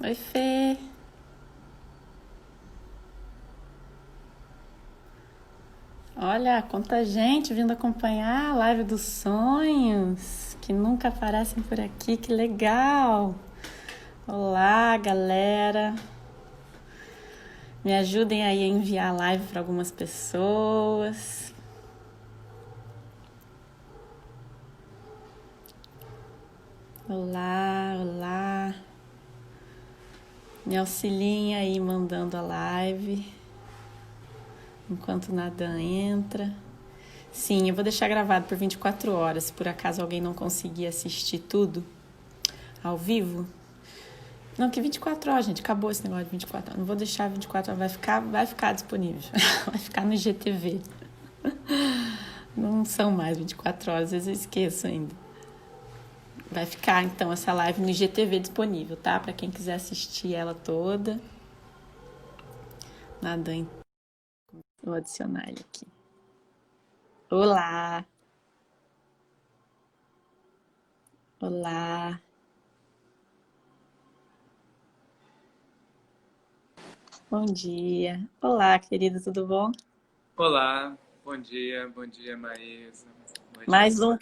Oi, Fê. Olha, quanta gente vindo acompanhar a live dos sonhos, que nunca aparecem por aqui, que legal. Olá, galera. Me ajudem aí a enviar a live para algumas pessoas. Olá, olá. Me auxiliem aí mandando a live enquanto nada entra. Sim, eu vou deixar gravado por 24 horas, se por acaso alguém não conseguir assistir tudo ao vivo. Não, que 24 horas, gente. Acabou esse negócio de 24 horas. Não vou deixar 24 horas. Vai ficar disponível. Vai ficar no GTV. Não são mais 24 horas, às vezes eu esqueço ainda. Vai ficar, então, essa live no IGTV disponível, tá? Pra quem quiser assistir ela toda. Nada, vou adicionar ele aqui. Olá! Olá! Bom dia! Olá, querido, tudo bom? Olá, bom dia Maísa. Noite, Mais Gabriel. um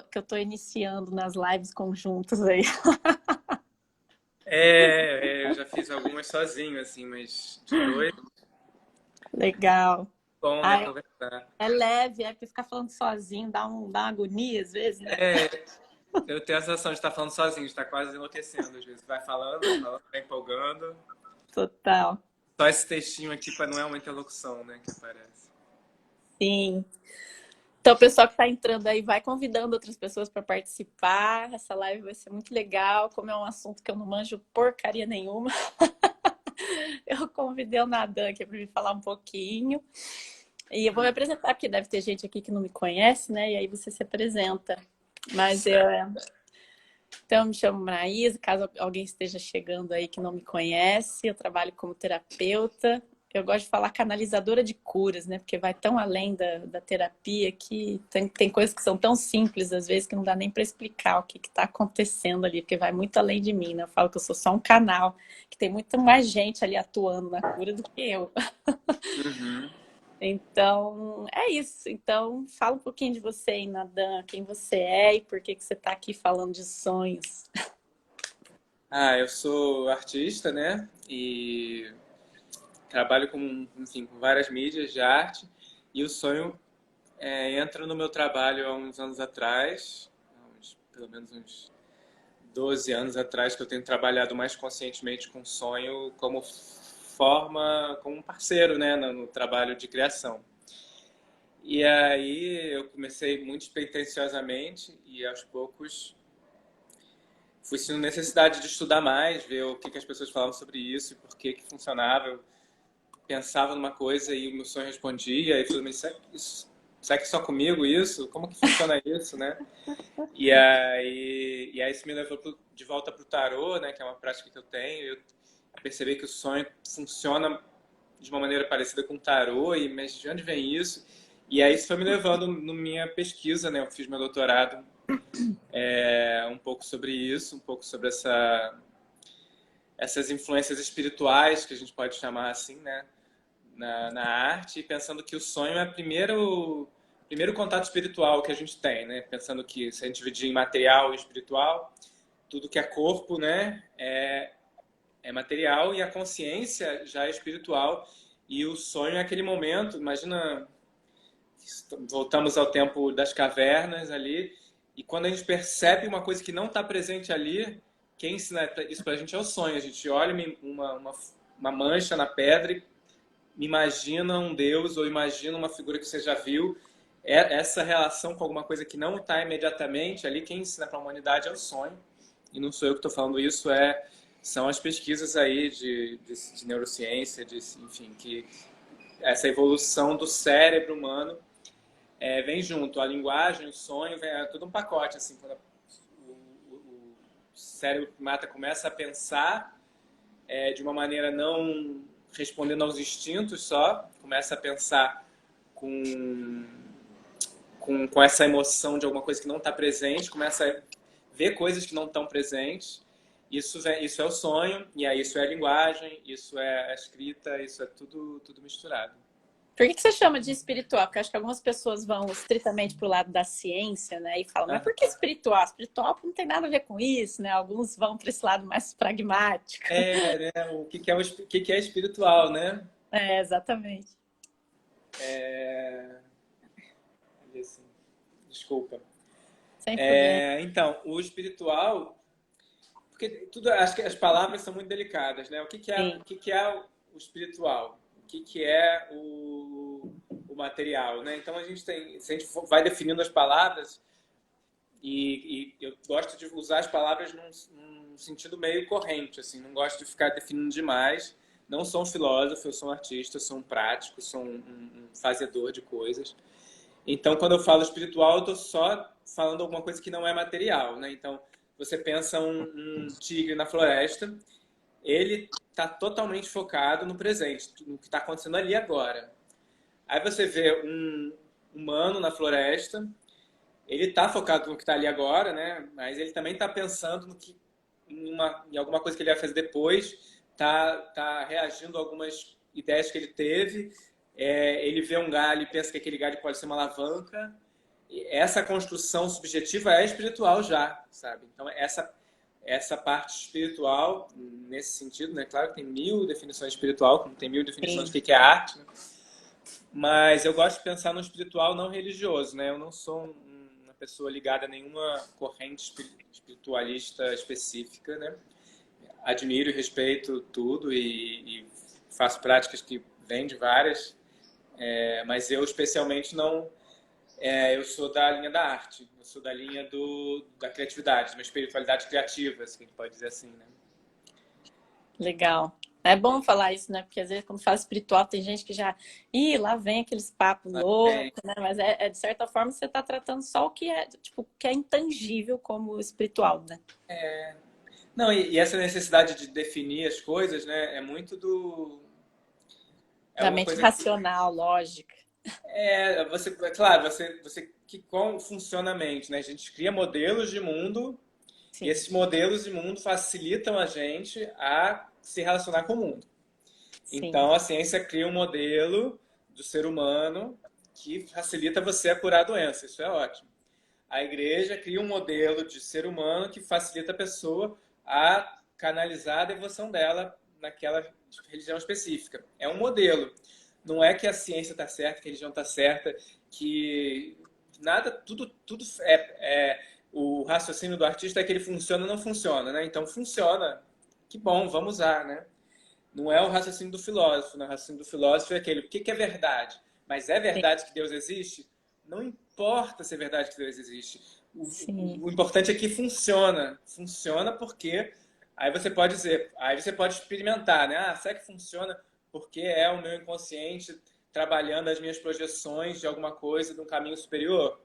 que eu tô iniciando nas lives conjuntas aí. Eu já fiz algumas sozinho, assim, mas de dois, Legal. bom, né, Ah, conversar. é leve, porque ficar falando sozinho dá uma agonia às vezes, né? É, eu tenho a sensação de estar falando sozinho, de estar quase enlouquecendo às vezes. Vai falando, vai empolgando. Total. Só esse textinho aqui para não é uma interlocução, né, que aparece. Sim. Então, o pessoal que está entrando aí vai convidando outras pessoas para participar. Essa live vai ser muito legal. Como é um assunto que eu não manjo porcaria nenhuma, eu convidei o Nadan aqui para me falar um pouquinho. E eu vou me apresentar, porque deve ter gente aqui que não me conhece, né? E aí você se apresenta. Mas eu, Certo. então, eu me chamo Maraísa, caso alguém esteja chegando aí que não me conhece, eu trabalho como terapeuta. Eu gosto de falar canalizadora de curas, né? Porque vai tão além da terapia que tem coisas que são tão simples, às vezes, que não dá nem para explicar o que está acontecendo ali, porque vai muito além de mim, né? Eu falo que eu sou só um canal, que tem muito mais gente ali atuando na cura do que eu. Uhum. Então, é isso. Então, fala um pouquinho de você aí, Nadan, quem você é e por que que você está aqui falando de sonhos. Eu sou artista, né, e trabalho com, enfim, com várias mídias de arte, e o sonho entra no meu trabalho há uns anos atrás, pelo menos uns 12 anos atrás, que eu tenho trabalhado mais conscientemente com o sonho como forma, como um parceiro, né, no trabalho de criação. E aí eu comecei muito despretensiosamente e aos poucos fui sentindo necessidade de estudar mais, ver o que as pessoas falavam sobre isso e por que funcionava. Eu pensava numa coisa e o meu sonho respondia, e falei, mas será que só comigo isso? Como que funciona isso, né? E aí isso me levou de volta para o tarô, né, que é uma prática que eu tenho. Eu percebi que o sonho funciona de uma maneira parecida com o tarô, mas de onde vem isso? E aí isso foi me levando na minha pesquisa, né? Eu fiz meu doutorado um pouco sobre isso, um pouco sobre essas influências espirituais, que a gente pode chamar assim, né? Na arte, e pensando que o sonho é o primeiro contato espiritual que a gente tem, né? Pensando que se a gente dividir em material e espiritual, tudo que é corpo, né, é material e a consciência já é espiritual. E o sonho é aquele momento, imagina, voltamos ao tempo das cavernas ali, e quando a gente percebe uma coisa que não está presente ali, quem ensina isso para a gente é o sonho. A gente olha uma mancha na pedra e imagina um Deus ou imagina uma figura que você já viu. Essa relação com alguma coisa que não está imediatamente ali, quem ensina para a humanidade é o sonho. E não sou eu que estou falando isso, são as pesquisas aí de neurociência, enfim, que essa evolução do cérebro humano vem junto. A linguagem, o sonho, é tudo um pacote. Assim, quando o cérebro primata começa a pensar de uma maneira não respondendo aos instintos só, começa a pensar com, com essa emoção de alguma coisa que não está presente, começa a ver coisas que não estão presentes, isso é o sonho, e aí isso é a linguagem, isso é a escrita, isso é tudo misturado. Por que você chama de espiritual? Porque eu acho que algumas pessoas vão estritamente para o lado da ciência, né? E falam, mas Ah, por que espiritual? Espiritual não tem nada a ver com isso, né? Alguns vão para esse lado mais pragmático. né? O que é espiritual, né? É, exatamente. É, assim, desculpa. Sem problema. Então, o espiritual, porque acho que as palavras são muito delicadas, né? Sim, o que é o espiritual? O que é o material, né? Então se a gente vai definindo as palavras, e eu gosto de usar as palavras num sentido meio corrente, assim, não gosto de ficar definindo demais. Não sou um filósofo, eu sou um artista, eu sou um prático, sou um fazedor de coisas. Então, quando eu falo espiritual, eu estou só falando alguma coisa que não é material, né? Então, você pensa um tigre na floresta, ele está totalmente focado no presente, no que está acontecendo ali agora. Aí você vê um humano na floresta, ele está focado no que está ali agora, né? Mas ele também está pensando em alguma coisa que ele vai fazer depois, tá reagindo a algumas ideias que ele teve. Ele vê um galho e pensa que aquele galho pode ser uma alavanca. E essa construção subjetiva é espiritual já, sabe? Então essa parte espiritual nesse sentido, né? Claro que tem 1000 definições de espiritual, como tem 1000 definições sim. do que é arte, né? Mas eu gosto de pensar no espiritual não religioso, né? Eu não sou uma pessoa ligada a nenhuma corrente espiritualista específica, né? Admiro e respeito tudo e faço práticas que vêm de várias, mas eu especialmente não. Eu sou da linha da arte, eu sou da linha da criatividade, uma espiritualidade criativa, assim, a gente pode dizer assim, né? Legal. É bom falar isso, né? Porque às vezes, quando fala espiritual, tem gente que já. Ih, lá vem aqueles papos loucos, né? Mas de certa forma você está tratando só o que é, tipo, que é intangível como espiritual, né? Não, e essa necessidade de definir as coisas, né, é muito é Da uma mente coisa que racional, lógica. claro, você que como funciona a mente, né? A gente cria modelos de mundo e Sim, esses modelos de mundo facilitam a gente a se relacionar com o mundo. sim. Então a ciência cria um modelo do ser humano que facilita você a curar a doença. Isso é ótimo. A igreja cria um modelo de ser humano que facilita a pessoa a canalizar a devoção dela naquela religião específica. É um modelo. Não é que a ciência está certa, que a religião está certa, que nada, tudo o raciocínio do artista é que ele funciona ou não funciona, né? Então funciona, que bom, vamos usar, né? Não é o raciocínio do filósofo, né? O raciocínio do filósofo é aquele, o que é verdade? Mas é Sim, verdade que Deus existe? Não importa se é verdade que Deus existe. sim. O importante é que funciona. Funciona porque aí você pode experimentar, né? Ah, será que funciona porque é o meu inconsciente trabalhando as minhas projeções de alguma coisa, de um caminho superior?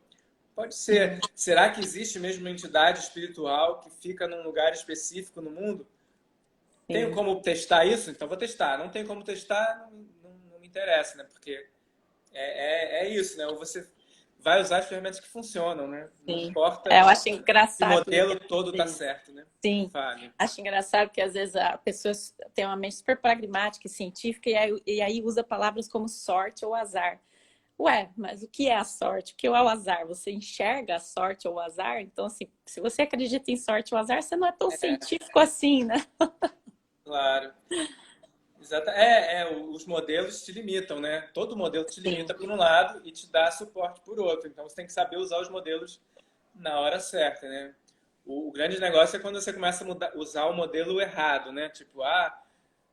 Pode ser. Será que existe mesmo uma entidade espiritual que fica num lugar específico no mundo? Tenho Sim, como testar isso? Então vou testar. Não tenho como testar, não me interessa, né? Porque é isso, né? Ou você vai usar as ferramentas que funcionam, né? Não sim. importa É, eu acho se o engraçado modelo todo tá isso. certo, né? Sim. Fale. Acho engraçado que às vezes a pessoa tem uma mente super pragmática e científica e aí usa palavras como sorte ou azar. Ué, mas o que é a sorte? O que é o azar? Você enxerga a sorte ou o azar? Então, assim, se você acredita em sorte ou azar, você não é tão científico assim, né? Claro. Exato. Os modelos te limitam, né? Todo modelo te Sim, limita por um lado e te dá suporte por outro. Então você tem que saber usar os modelos na hora certa, né? O grande negócio é quando você começa a usar o modelo errado, né? Tipo,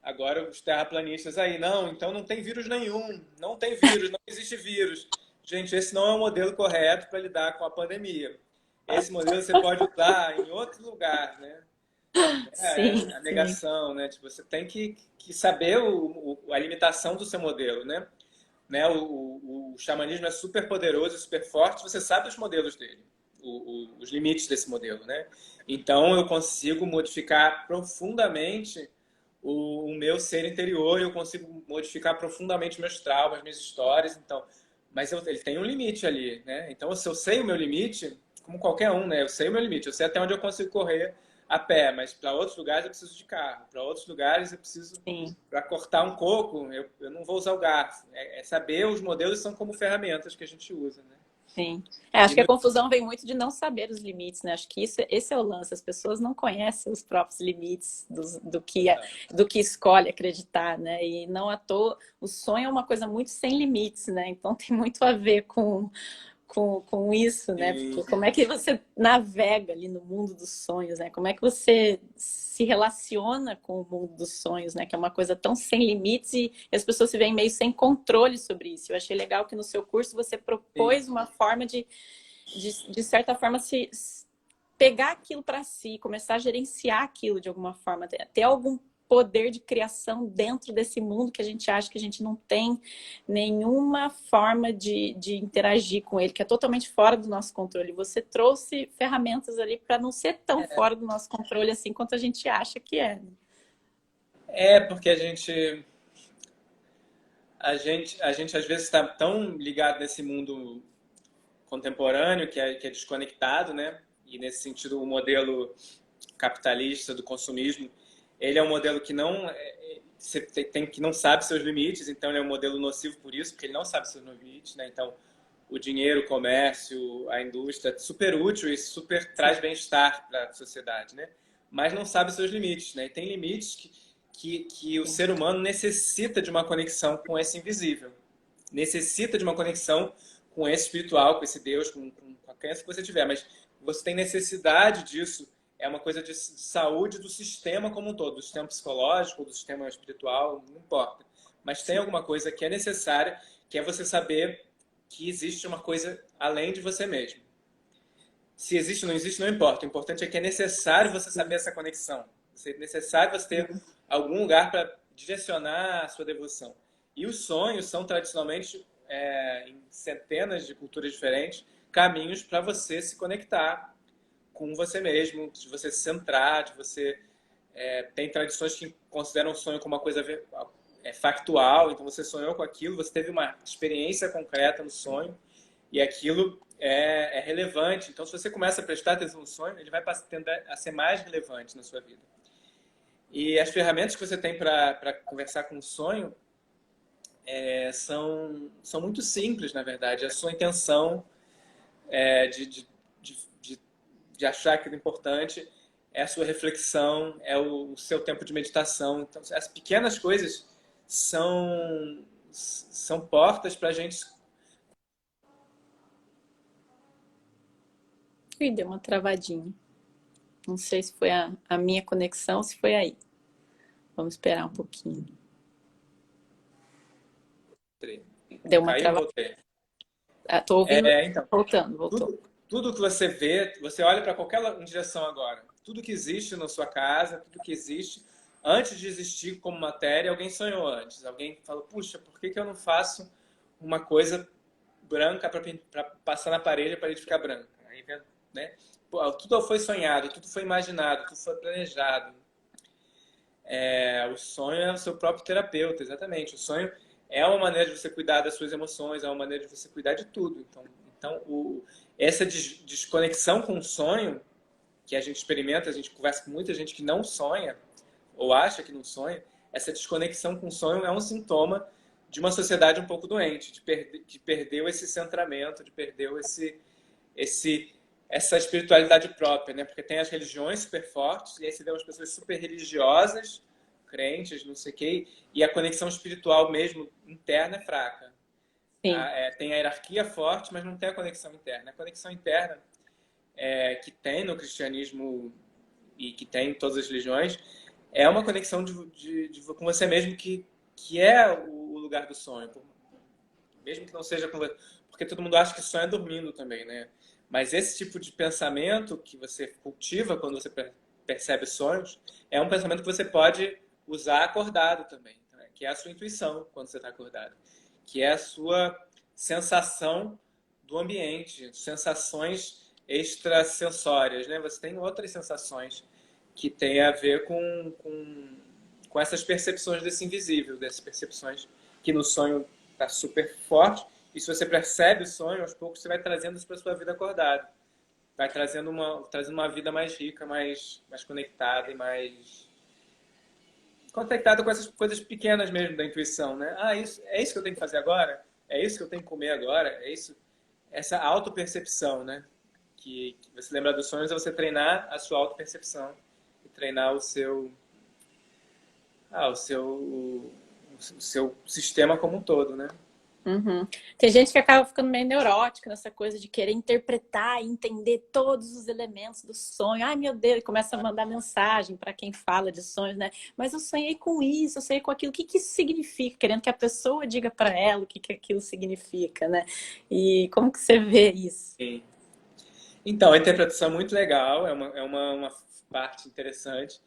agora os terraplanistas aí, não, então não tem vírus nenhum, não tem vírus, não existe vírus. Gente, esse não é o modelo correto para lidar com a pandemia. Esse modelo você pode usar em outro lugar, né? sim, A sim, negação, né? Tipo, você tem que saber a limitação do seu modelo, né? O xamanismo é super poderoso, super forte, você sabe os modelos dele, os limites desse modelo, né? Então eu consigo modificar profundamente o meu ser interior, eu consigo modificar profundamente meus traumas, minhas histórias, então, mas ele tem um limite ali, né? Então se eu sei o meu limite, como qualquer um, né? Eu sei o meu limite, eu sei até onde eu consigo correr, a pé, mas para outros lugares eu preciso de carro. Para outros lugares eu preciso, Sim. para cortar um coco, eu não vou usar o garfo. É saber, os modelos são como ferramentas que a gente usa, né? Sim. Acho E que a no, confusão vem muito de não saber os limites, né? Acho que esse é o lance. As pessoas não conhecem os próprios limites do que escolhe acreditar, né? E não à toa, o sonho é uma coisa muito sem limites, né? Então tem muito a ver com isso, né? Porque como é que você navega ali no mundo dos sonhos, né? Como é que você se relaciona com o mundo dos sonhos, né? Que é uma coisa tão sem limites e as pessoas se veem meio sem controle sobre isso. Eu achei legal que no seu curso você propôs uma forma de certa forma, pegar aquilo para si, começar a gerenciar aquilo de alguma forma, ter algum poder de criação dentro desse mundo que a gente acha que a gente não tem nenhuma forma de interagir com ele, que é totalmente fora do nosso controle. Você trouxe ferramentas ali para não ser tão fora do nosso controle assim quanto a gente acha que é. porque a gente às vezes está tão ligado nesse mundo contemporâneo que é desconectado, né? E nesse sentido o modelo capitalista do consumismo, ele é um modelo que você que não sabe seus limites, então ele é um modelo nocivo por isso, porque ele não sabe seus limites, né? Então o dinheiro, o comércio, a indústria, super útil e super traz bem-estar para a sociedade, né? Mas não sabe seus limites, né? E tem limites que o ser humano necessita de uma conexão com esse invisível, necessita de uma conexão com esse espiritual, com esse Deus, com a crença que você tiver, mas você tem necessidade disso, é uma coisa de saúde do sistema como um todo, do sistema psicológico, do sistema espiritual, não importa. Mas tem alguma coisa que é necessária, que é você saber que existe uma coisa além de você mesmo. Se existe ou não existe, não importa. O importante é que é necessário você saber essa conexão. É necessário você ter algum lugar para direcionar a sua devoção. E os sonhos são tradicionalmente, em centenas de culturas diferentes, caminhos para você se conectar com você mesmo, de você se centrar, de você... tem tradições que consideram o sonho como uma coisa factual, então você sonhou com aquilo, você teve uma experiência concreta no sonho, e aquilo é relevante. Então, se você começa a prestar atenção no sonho, ele vai tender a ser mais relevante na sua vida. E as ferramentas que você tem para conversar com o sonho são muito simples, na verdade. A sua intenção de achar aquilo importante é a sua reflexão, é o seu tempo de meditação. Então, as pequenas coisas são portas para a gente... Ih, deu uma travadinha. Não sei se foi a minha conexão ou se foi aí. Vamos esperar um pouquinho. Deu uma Caiu, travadinha. voltei. Tô ouvindo. Então, Voltou. tudo que você vê, você olha para qualquer direção agora. Tudo que existe na sua casa, tudo que existe, antes de existir como matéria, alguém sonhou antes. Alguém falou, puxa, por que eu não faço uma coisa branca para passar na parede para ele ficar branca? Aí, né? Tudo foi sonhado, tudo foi imaginado, tudo foi planejado. O sonho é o seu próprio terapeuta, exatamente. O sonho é uma maneira de você cuidar das suas emoções, é uma maneira de você cuidar de tudo. Então essa desconexão com o sonho que a gente experimenta, a gente conversa com muita gente que não sonha ou acha que não sonha, essa desconexão com o sonho é um sintoma de uma sociedade um pouco doente, que perdeu esse centramento, de perdeu essa espiritualidade própria, né? Porque tem as religiões super fortes, e aí você vê umas pessoas super religiosas, crentes, não sei o quê, e a conexão espiritual mesmo interna é fraca. Tem a hierarquia forte, mas não tem a conexão interna. A conexão interna que tem no cristianismo e que tem em todas as religiões é uma conexão com você mesmo que é o lugar do sonho. Mesmo que não seja com você, porque todo mundo acha que sonha dormindo também, né? Mas esse tipo de pensamento que você cultiva quando você percebe sonhos é um pensamento que você pode usar acordado também, né? Que é a sua intuição quando você está acordado, que é a sua sensação do ambiente, sensações extrasensórias, né? Você tem outras sensações que têm a ver com essas percepções desse invisível, dessas percepções que no sonho está super forte. E se você percebe o sonho, aos poucos você vai trazendo isso para a sua vida acordada. vai trazendo uma vida mais rica, mais conectada e mais conectada com essas coisas pequenas mesmo da intuição, né? Ah, é isso que eu tenho que fazer agora? É isso que eu tenho que comer agora? É isso? Essa autopercepção, né? Que você lembra dos sonhos é você treinar a sua autopercepção e treinar o seu sistema como um todo, né? Uhum. Tem gente que acaba ficando meio neurótica nessa coisa de querer interpretar e entender todos os elementos do sonho. Ai, meu Deus, e começa a mandar mensagem para quem fala de sonhos, né? Mas eu sonhei com isso, eu sonhei com aquilo. O que que isso significa? Querendo que a pessoa diga para ela o que que aquilo significa, né? E como que você vê isso? Sim. Então, a interpretação é muito legal, uma parte interessante.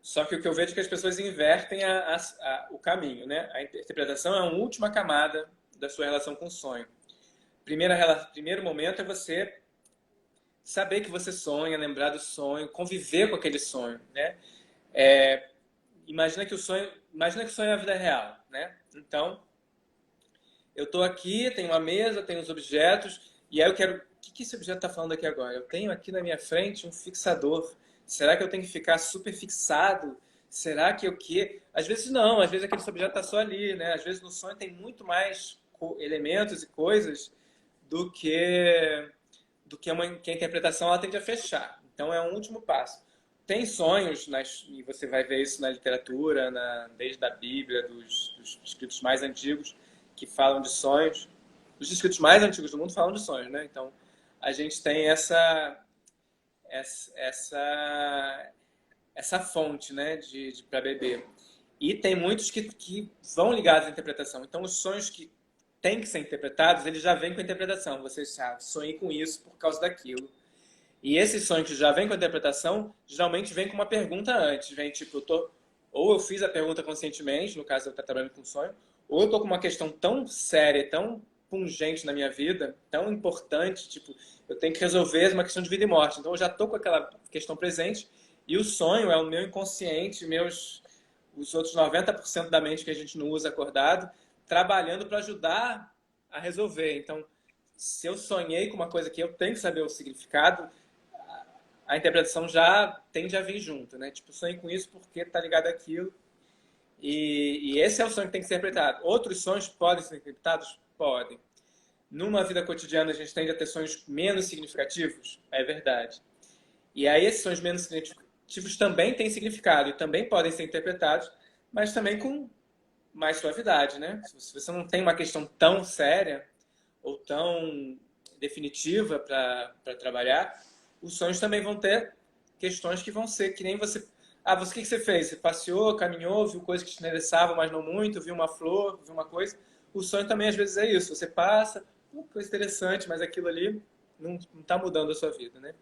Só que o que eu vejo é que as pessoas invertem o caminho, né? A interpretação é a última camada da sua relação com o sonho. Primeiro momento é você saber que você sonha, lembrar do sonho, conviver com aquele sonho, né? Imagina que o sonho é a vida real, né? Então, eu estou aqui, tenho uma mesa, tenho os objetos, e aí eu quero... O que esse objeto está falando aqui agora? Eu tenho aqui na minha frente um fixador. Será que eu tenho que ficar super fixado? Será que o quê? Às vezes não, às vezes aquele objeto está só ali, né? Às vezes no sonho tem muito mais elementos e coisas do que que a interpretação ela tende a fechar. Então é um último passo. Tem sonhos, e você vai ver isso na literatura, desde a Bíblia, dos escritos mais antigos, que falam de sonhos. Os escritos mais antigos do mundo falam de sonhos, né? Então a gente tem essa fonte, né, para beber. E tem muitos que vão ligados à interpretação. Então, os sonhos que têm que ser interpretados, eles já vêm com a interpretação. Você sabe, sonhei com isso por causa daquilo. E esses sonhos que já vêm com a interpretação, geralmente vem com uma pergunta antes. Vem tipo, ou eu fiz a pergunta conscientemente, no caso eu estou trabalhando com sonho, ou eu estou com uma questão tão séria, tão pungente na minha vida, tão importante, tipo, eu tenho que resolver uma questão de vida e morte. Então eu já estou com aquela questão presente e o sonho é o meu inconsciente, os outros 90% da mente que a gente não usa acordado, trabalhando para ajudar a resolver. Então, se eu sonhei com uma coisa que eu tenho que saber o significado, a interpretação já tende a vir junto, né? Tipo, sonhei com isso porque tá ligado àquilo. E esse é o sonho que tem que ser interpretado. Outros sonhos podem ser interpretados? Podem. Numa vida cotidiana, a gente tende a ter sonhos menos significativos? É verdade. E aí, esses sonhos menos significativos também têm significado e também podem ser interpretados, mas também com mais suavidade, né? Se você não tem uma questão tão séria ou tão definitiva para trabalhar, os sonhos também vão ter questões que vão ser que nem você... Ah, o que você fez? Você passeou, caminhou, viu coisas que te interessavam, mas não muito, viu uma flor, viu uma coisa. O sonho também, às vezes, é isso. Você passa, coisa interessante, mas aquilo ali não está mudando a sua vida, né?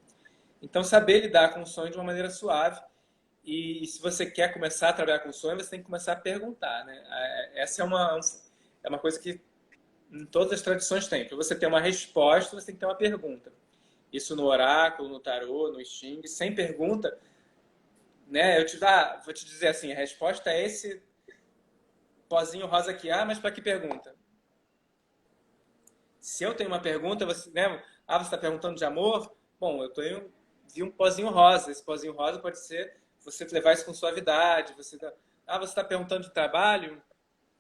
Então, saber lidar com o sonho de uma maneira suave. E se você quer começar a trabalhar com o sonho, você tem que começar a perguntar, né? Essa é uma coisa que em todas as tradições tem. Para você ter uma resposta, você tem que ter uma pergunta. Isso no oráculo, no tarô, no Xing, sem pergunta, né? Vou te dizer assim, a resposta é esse pozinho rosa aqui. Ah, mas para que pergunta? Se eu tenho uma pergunta, você, né? Você está perguntando de amor? Bom, vi um pozinho rosa. Esse pozinho rosa pode ser você levar isso com suavidade. Você está perguntando de trabalho?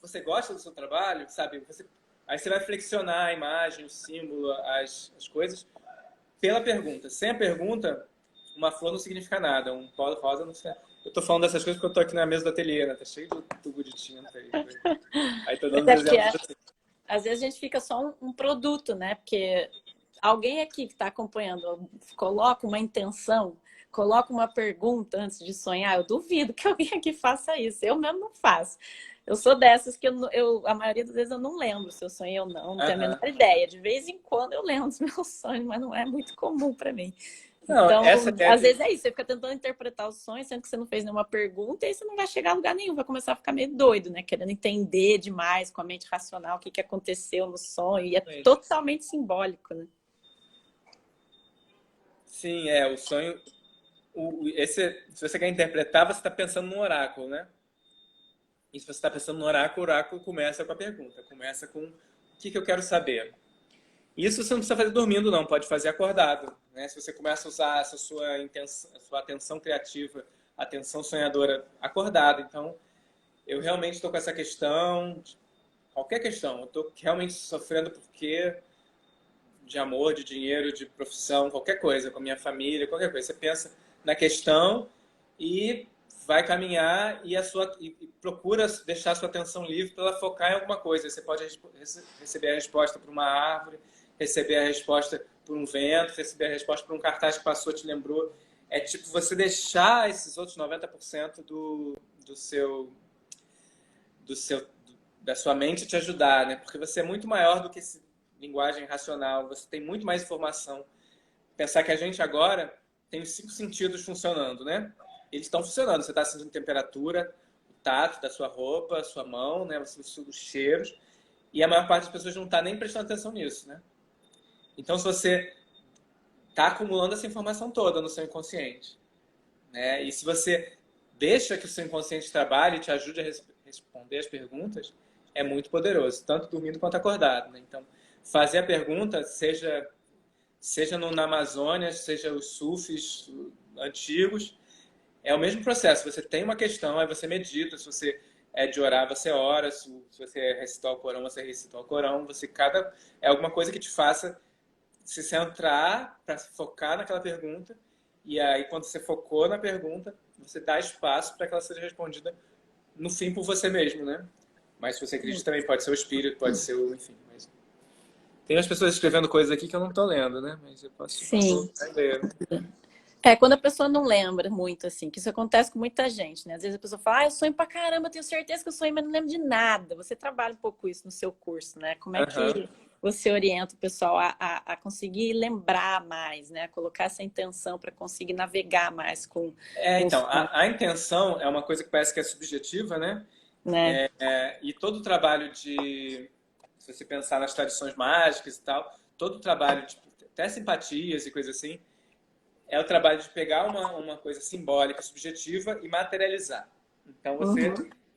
Você gosta do seu trabalho? Sabe? Aí você vai flexionar a imagem, o símbolo, as coisas pela pergunta. Sem a pergunta, uma flor não significa nada. Um pó rosa não significa... Eu tô falando dessas coisas porque eu tô aqui na mesa do ateliê, né? Tá cheio de tubo de tinta aí. Aí tô dando exemplos assim. Às vezes a gente fica só um produto, né? Porque alguém aqui que está acompanhando coloca uma intenção, coloca uma pergunta antes de sonhar. Eu duvido que alguém aqui faça isso. Eu mesmo não faço. Eu sou dessas que a maioria das vezes eu não lembro se eu sonhei ou não tenho a menor ideia. De vez em quando eu lembro dos meus sonhos, mas não é muito comum para mim. Não, então, às vezes é isso, você fica tentando interpretar os sonhos, sendo que você não fez nenhuma pergunta, e aí você não vai chegar a lugar nenhum, vai começar a ficar meio doido, né? Querendo entender demais com a mente racional o que aconteceu no sonho, e é totalmente simbólico, né? Sim, o sonho... se você quer interpretar, você está pensando no oráculo, né? E se você está pensando no oráculo, o oráculo começa com a pergunta, começa com o que eu quero saber. Isso você não precisa fazer dormindo, não. Pode fazer acordado, né? Se você começa a usar essa sua intenção, a sua atenção criativa, atenção sonhadora acordado. Então, eu realmente estou com essa questão, qualquer questão. Eu estou realmente sofrendo porque de amor, de dinheiro, de profissão, qualquer coisa, com a minha família, qualquer coisa. Você pensa na questão e vai caminhar e procura deixar a sua atenção livre para ela focar em alguma coisa. Você pode receber a resposta por uma árvore, receber a resposta por um vento, receber a resposta por um cartaz que passou, te lembrou. É tipo você deixar esses outros 90% do seu, do seu, da sua mente te ajudar, né? Porque você é muito maior do que esse linguagem racional, você tem muito mais informação. Pensar que a gente agora tem os 5 sentidos funcionando, né? Eles estão funcionando. Você está sentindo temperatura, o tato da sua roupa, a sua mão, né? Você sente os cheiros. E a maior parte das pessoas não está nem prestando atenção nisso, né? Então, se você está acumulando essa informação toda no seu inconsciente, né? E se você deixa que o seu inconsciente trabalhe e te ajude a responder as perguntas, é muito poderoso, tanto dormindo quanto acordado, né? Então, fazer a pergunta, seja na Amazônia, seja os sufis antigos, é o mesmo processo. Você tem uma questão, aí você medita. Se você é de orar, você ora. Se você é recitar o Corão, você recita o Corão. É alguma coisa que te faça se centrar para focar naquela pergunta. E aí, quando você focou na pergunta, você dá espaço para que ela seja respondida no fim por você mesmo, né? Mas se você acredita também, pode ser o espírito, pode ser o... Enfim, mas... Tem umas pessoas escrevendo coisas aqui que eu não estou lendo, né? Mas eu posso Sim. ler. Quando a pessoa não lembra muito, assim, que isso acontece com muita gente, né? Às vezes a pessoa fala, eu sonho pra caramba, eu tenho certeza que eu sonho, mas não lembro de nada. Você trabalha um pouco isso no seu curso, né? Como é que você orienta o pessoal a conseguir lembrar mais, né? A colocar essa intenção para conseguir navegar mais com Então, a intenção é uma coisa que parece que é subjetiva, né? né? E todo o trabalho de... Se você pensar nas tradições mágicas e tal, todo o trabalho de até simpatias e coisas assim, é o trabalho de pegar uma coisa simbólica, subjetiva e materializar. Então, você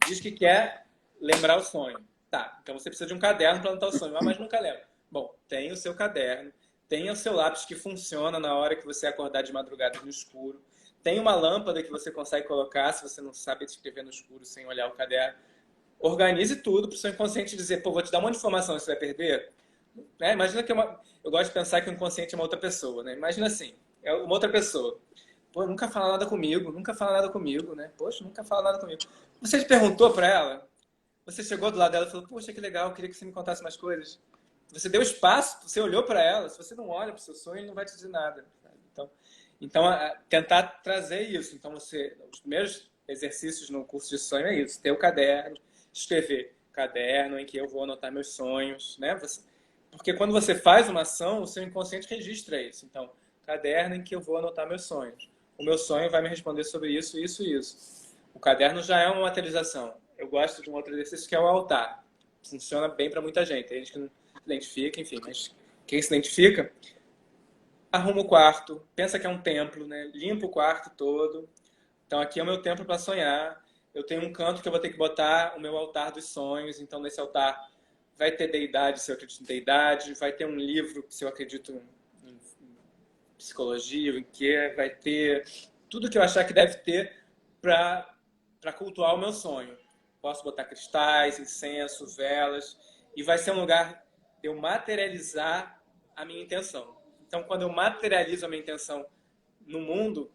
diz que quer lembrar o sonho. Tá, então você precisa de um caderno para anotar o sonho. Mas nunca lembra. Bom, tem o seu caderno, tem o seu lápis que funciona na hora que você acordar de madrugada no escuro, tem uma lâmpada que você consegue colocar se você não sabe escrever no escuro sem olhar o caderno. Organize tudo para o seu inconsciente dizer, pô, vou te dar um monte de informação, você vai perder. Né? Imagina que eu gosto de pensar que o inconsciente é uma outra pessoa, né? Imagina assim, é uma outra pessoa. Pô, nunca fala nada comigo, nunca fala nada comigo, né? Poxa, nunca fala nada comigo. Você te perguntou para ela? Você chegou do lado dela e falou, poxa, que legal, eu queria que você me contasse mais coisas. Você deu espaço, você olhou para ela. Se você não olha para o seu sonho, ele não vai te dizer nada. Sabe? Então tentar trazer isso. Então, os primeiros exercícios no curso de sonho é isso. Ter o caderno, escrever caderno em que eu vou anotar meus sonhos, né? Porque quando você faz uma ação, o seu inconsciente registra isso. Então, caderno em que eu vou anotar meus sonhos. O meu sonho vai me responder sobre isso, isso e isso. O caderno já é uma materialização. Eu gosto de um outro exercício que é o altar. Funciona bem para muita gente. Tem gente que não se identifica, enfim. Mas quem se identifica, arruma o quarto, pensa que é um templo, né? Limpa o quarto todo. Então, aqui é o meu templo para sonhar. Eu tenho um canto que eu vou ter que botar o meu altar dos sonhos. Então, nesse altar vai ter deidade, se eu acredito em deidade. Vai ter um livro, se eu acredito em psicologia, em que vai ter tudo que eu achar que deve ter para cultuar o meu sonho. Posso botar cristais, incenso, velas. E vai ser um lugar de eu materializar a minha intenção. Então, quando eu materializo a minha intenção no mundo,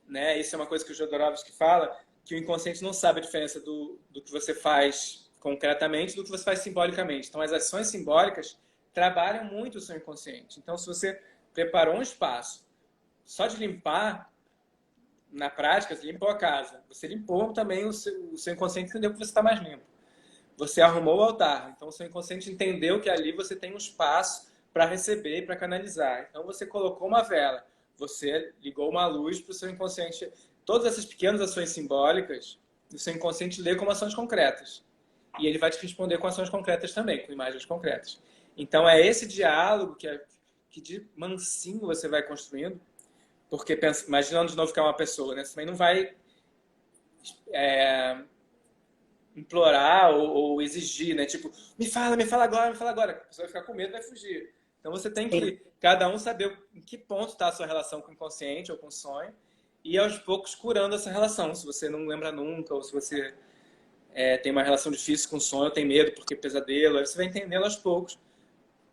né, isso é uma coisa que o Jodorowsky fala, que o inconsciente não sabe a diferença do que você faz concretamente do que você faz simbolicamente. Então, as ações simbólicas trabalham muito o seu inconsciente. Então, se você preparou um espaço só de limpar, na prática, você limpou a casa. Você limpou também o seu inconsciente, entendeu que você está mais limpo. Você arrumou o altar. Então, o seu inconsciente entendeu que ali você tem um espaço para receber e para canalizar. Então, você colocou uma vela. Você ligou uma luz para o seu inconsciente. Todas essas pequenas ações simbólicas, o seu inconsciente lê como ações concretas. E ele vai te responder com ações concretas também, com imagens concretas. Então, é esse diálogo que de mansinho você vai construindo. Porque, imaginando de novo que é uma pessoa, né? Você também não vai implorar ou exigir, né? Tipo, me fala agora, me fala agora. A pessoa vai ficar com medo e vai fugir. Então você tem Sim. que, cada um, saber em que ponto está a sua relação com o inconsciente ou com o sonho e aos poucos curando essa relação. Se você não lembra nunca, ou se você tem uma relação difícil com o sonho, tem medo porque pesadelo, aí você vai entendendo aos poucos.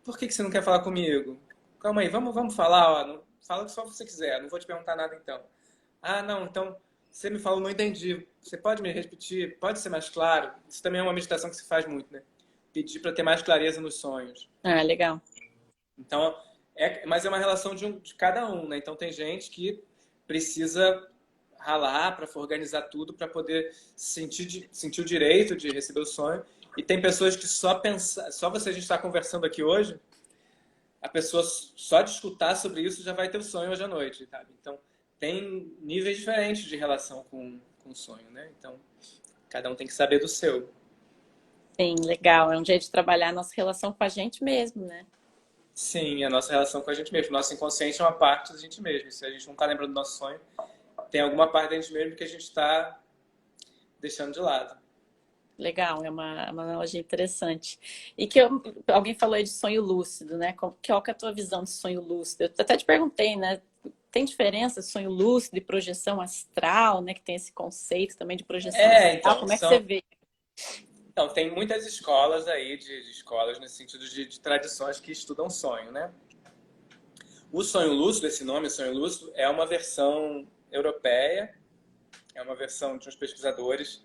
Por que você não quer falar comigo? Calma aí, vamos falar, ó, não, fala só o que você quiser, não vou te perguntar nada então. Ah, não, então você me falou, não entendi. Você pode me repetir? Pode ser mais claro? Isso também é uma meditação que se faz muito, né? Pedir para ter mais clareza nos sonhos. Ah, legal. Então, mas é uma relação de cada um, né? Então tem gente que precisa ralar para organizar tudo para poder sentir o direito de receber o sonho. E tem pessoas que só você a gente está conversando aqui hoje, a pessoa só de escutar sobre isso já vai ter o sonho hoje à noite, sabe? Então tem níveis diferentes de relação com o sonho, né? Então cada um tem que saber do seu. Sim, legal. É um jeito de trabalhar a nossa relação com a gente mesmo, né? Sim, a nossa relação com a gente mesmo. Nosso inconsciente é uma parte da gente mesmo. Se a gente não está lembrando do nosso sonho, tem alguma parte da gente mesmo que a gente está deixando de lado. Legal, é uma analogia interessante. E alguém falou aí de sonho lúcido, né? Qual que é a tua visão de sonho lúcido? Eu até te perguntei, né? Tem diferença sonho lúcido e projeção astral, né? Que tem esse conceito também de projeção astral. Então, Como é que você vê? então, tem muitas escolas aí, de escolas nesse sentido de tradições que estudam sonho, né? O sonho lúcido, esse nome, sonho lúcido, é uma versão europeia, é uma versão de uns pesquisadores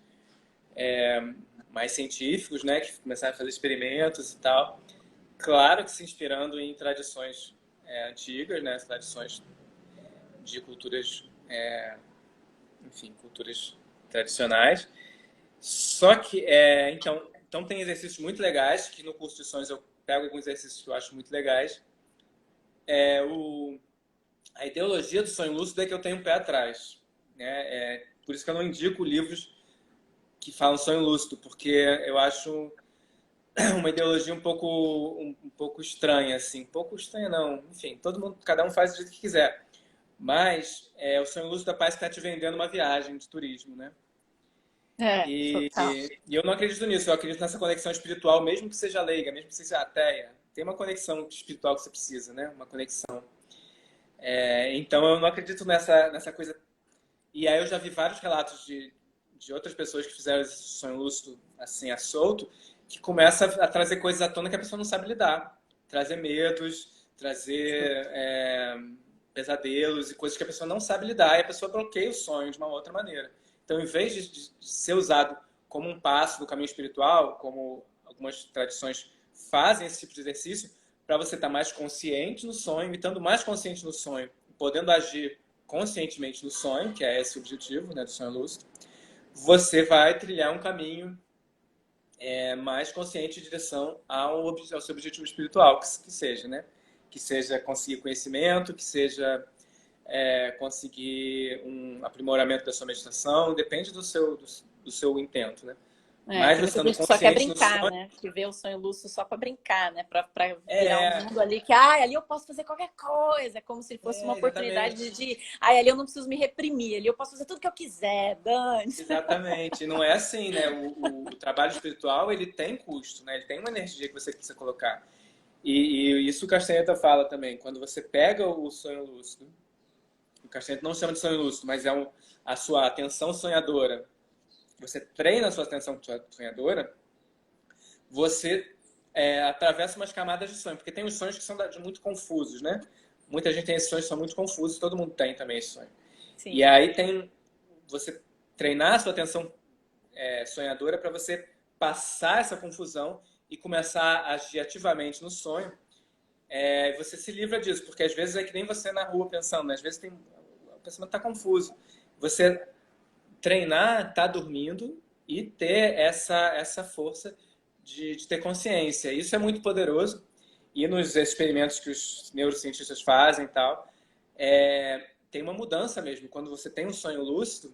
mais científicos, né, que começaram a fazer experimentos e tal. Claro que se inspirando em tradições antigas, né, tradições de culturas, enfim, culturas tradicionais. Só que, então tem exercícios muito legais, que no curso de sonhos eu pego alguns exercícios que eu acho muito legais. A ideologia do sonho lúcido é que eu tenho um pé atrás, né? Por isso que eu não indico livros que falam sonho lúcido, porque eu acho uma ideologia um pouco estranha, assim. Um pouco estranha, não. Enfim, todo mundo, cada um faz do jeito que quiser. Mas o sonho lúcido parece que está te vendendo uma viagem de turismo, né? E, Total. e eu não acredito nisso. Eu acredito nessa conexão espiritual, mesmo que seja leiga, mesmo que seja ateia. Tem uma conexão espiritual que você precisa, né? Uma conexão. Então eu não acredito nessa coisa. E aí eu já vi vários relatos de outras pessoas que fizeram esse sonho lúcido assim, a solto, que começa a trazer coisas à tona que a pessoa não sabe lidar. Trazer medos, trazer pesadelos e coisas que a pessoa não sabe lidar. E a pessoa bloqueia o sonho de uma outra maneira. Então, em vez de ser usado como um passo do caminho espiritual, como algumas tradições fazem esse tipo de exercício, para você estar mais consciente no sonho, e estando mais consciente no sonho, podendo agir conscientemente no sonho, que é esse o objetivo, né, do sonho lúcido, você vai trilhar um caminho mais consciente em direção ao seu objetivo espiritual, que seja, né? Que seja conseguir conhecimento, que seja conseguir um aprimoramento da sua meditação, depende do seu intento, né? Mas Tem você muita estando gente que só quer consciente no brincar, sonho, né? Que vê o sonho lúcido só para brincar, né? Para virar um mundo ali que, ali eu posso fazer qualquer coisa. É como se fosse uma oportunidade exatamente. ali eu não preciso me reprimir, ali eu posso fazer tudo que eu quiser, dane. Exatamente. Não é assim, né? O trabalho espiritual, ele tem custo, né? Ele tem uma energia que você precisa colocar. E isso o Castanheta fala também. Quando você pega o sonho lúcido, o Castanheta não chama de sonho lúcido, mas a sua atenção sonhadora. Você treina a sua atenção sonhadora, você atravessa umas camadas de sonho. Porque tem os sonhos que são muito confusos, né? Muita gente tem esses sonhos que são muito confusos, todo mundo tem também esse sonho. Sim. E aí tem você treinar a sua atenção sonhadora para você passar essa confusão e começar a agir ativamente no sonho. Você se livra disso, porque às vezes é que nem você na rua pensando, né? Às vezes o pensamento está confuso. Você treinar, tá dormindo e ter essa força de ter consciência. Isso é muito poderoso. E nos experimentos que os neurocientistas fazem e tal, tem uma mudança mesmo. Quando você tem um sonho lúcido,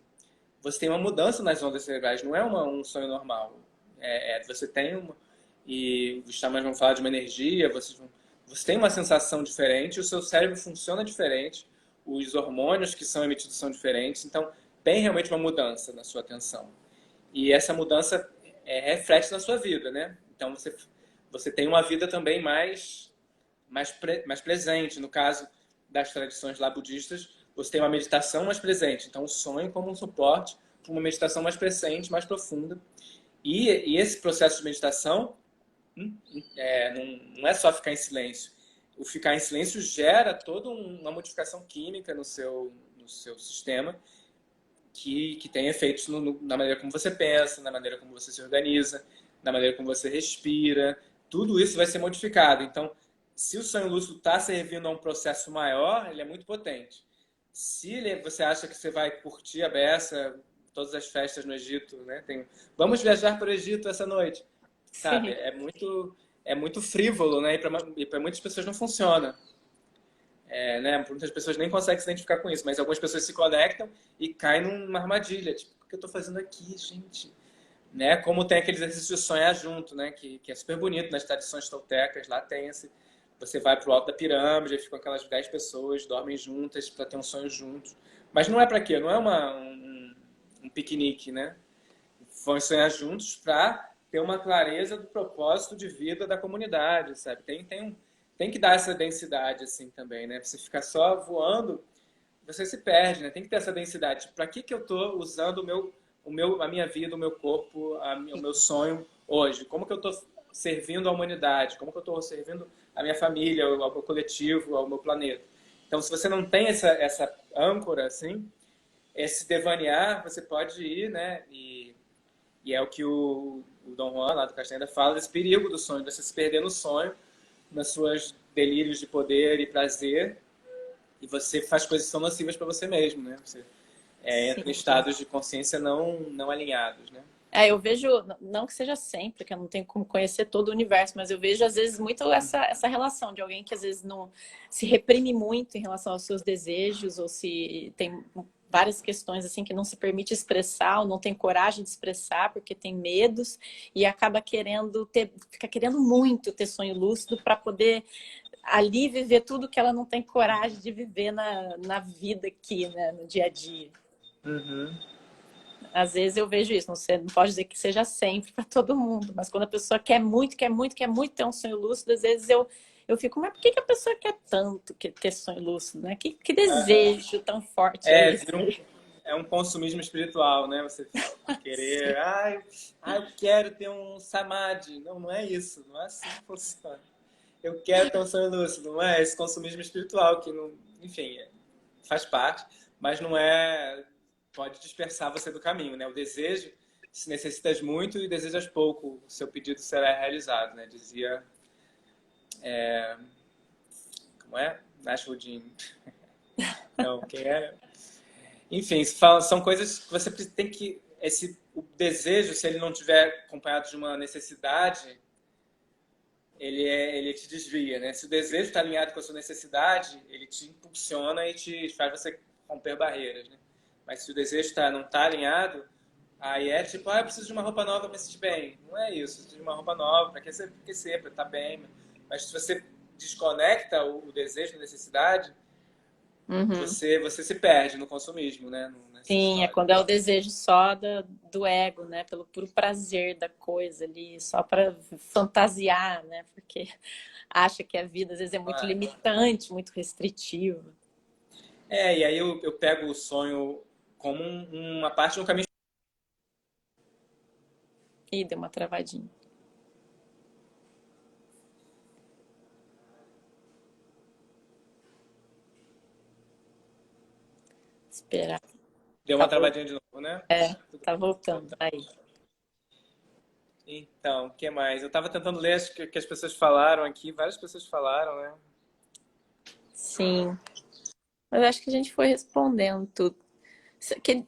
você tem uma mudança nas ondas cerebrais. Não é um sonho normal. Você tem uma... E os xamãs vão falar de uma energia, você tem uma sensação diferente, o seu cérebro funciona diferente, os hormônios que são emitidos são diferentes. Então, tem realmente uma mudança na sua atenção. E essa mudança reflete na sua vida, né? Então, você tem uma vida também mais mais presente. No caso das tradições lá budistas, você tem uma meditação mais presente. Então, o sonho como um suporte para uma meditação mais presente, mais profunda. E esse processo de meditação não é só ficar em silêncio. O ficar em silêncio gera toda uma modificação química no seu sistema que tem efeitos na maneira como você pensa, na maneira como você se organiza, na maneira como você respira. Tudo isso vai ser modificado. Então, se o sonho lúcido está servindo a um processo maior, ele é muito potente. Se você acha que você vai curtir a beça, todas as festas no Egito, né? Vamos viajar para o Egito essa noite, sabe? Sim. É muito frívolo, né? E para muitas pessoas não funciona. Né? Muitas pessoas nem conseguem se identificar com isso, mas algumas pessoas se conectam e caem numa armadilha. Tipo, o que eu estou fazendo aqui, gente? Né? Como tem aquele exercício de sonhar junto, né? Que é super bonito nas tradições toltecas. Lá tem esse... Você vai para o alto da pirâmide, ficam aquelas 10 pessoas, dormem juntas para ter um sonho juntos. Mas não é para quê? Não é um piquenique, né? Vão sonhar juntos para ter uma clareza do propósito de vida da comunidade, sabe? Tem que dar essa densidade assim também, né? Você ficar só voando, você se perde, né? Tem que ter essa densidade. Para que eu estou usando a minha vida, o meu corpo, o meu sonho hoje? Como que eu estou servindo a humanidade? Como que eu estou servindo a minha família, ao meu coletivo, ao meu planeta? Então, se você não tem essa âncora, assim, esse devanear, você pode ir, né? E é o que o Dom Juan, lá do Castaneda, fala desse perigo do sonho, de você se perder no sonho, nas suas delírios de poder e prazer, e você faz coisas que são nocivas para você mesmo, né? Você entra em Sim. estados de consciência não alinhados, né? Eu vejo, não que seja sempre, que eu não tenho como conhecer todo o universo, mas eu vejo às vezes muito essa relação de alguém que às vezes não se reprime muito em relação aos seus desejos, ou se tem várias questões assim que não se permite expressar, ou não tem coragem de expressar porque tem medos, e acaba fica querendo muito ter sonho lúcido para poder ali viver tudo que ela não tem coragem de viver na vida aqui, né, no dia a dia. Uhum. Às vezes eu vejo isso, não pode dizer que seja sempre para todo mundo, mas quando a pessoa quer muito, quer muito, quer muito ter um sonho lúcido, às vezes eu fico, mas por que a pessoa quer tanto ter sonho lúcido, né? Que desejo tão forte é esse? É um consumismo espiritual, né? Você querer, eu quero ter um samadhi. Não, não é isso, não é assim que funciona. Eu quero ter um sonho lúcido, não é esse consumismo espiritual que, não, enfim, faz parte, mas não é... Pode dispersar você do caminho, né? O desejo, se necessitas muito e desejas pouco, o seu pedido será realizado, né? Dizia... como é? Nasruddin. Não, quem era? Enfim, são coisas que você tem que... O desejo, se ele não tiver acompanhado de uma necessidade, ele te desvia, né? Se o desejo está alinhado com a sua necessidade, ele te impulsiona e te faz você romper barreiras, né? Mas se o desejo não está alinhado, aí é tipo, eu preciso de uma roupa nova para me sentir bem. Não é isso, eu preciso de uma roupa nova para aquecer, para estar bem. Mas se você desconecta o desejo da necessidade, Uhum. você se perde no consumismo, né? Nessa Sim, é história. quando é o desejo só do ego, né? Pelo puro prazer da coisa ali, só para fantasiar, né? Porque acha que a vida às vezes é muito limitante, muito restritiva. E aí eu pego o sonho como uma parte do caminho. Ih, deu uma travadinha. Esperar. Deu Tá uma voltando. travadinha de novo, né? Tá voltando. Aí. Então, o que mais? Eu estava tentando ler o que as pessoas falaram aqui, várias pessoas falaram, né? Sim. Mas acho que a gente foi respondendo tudo.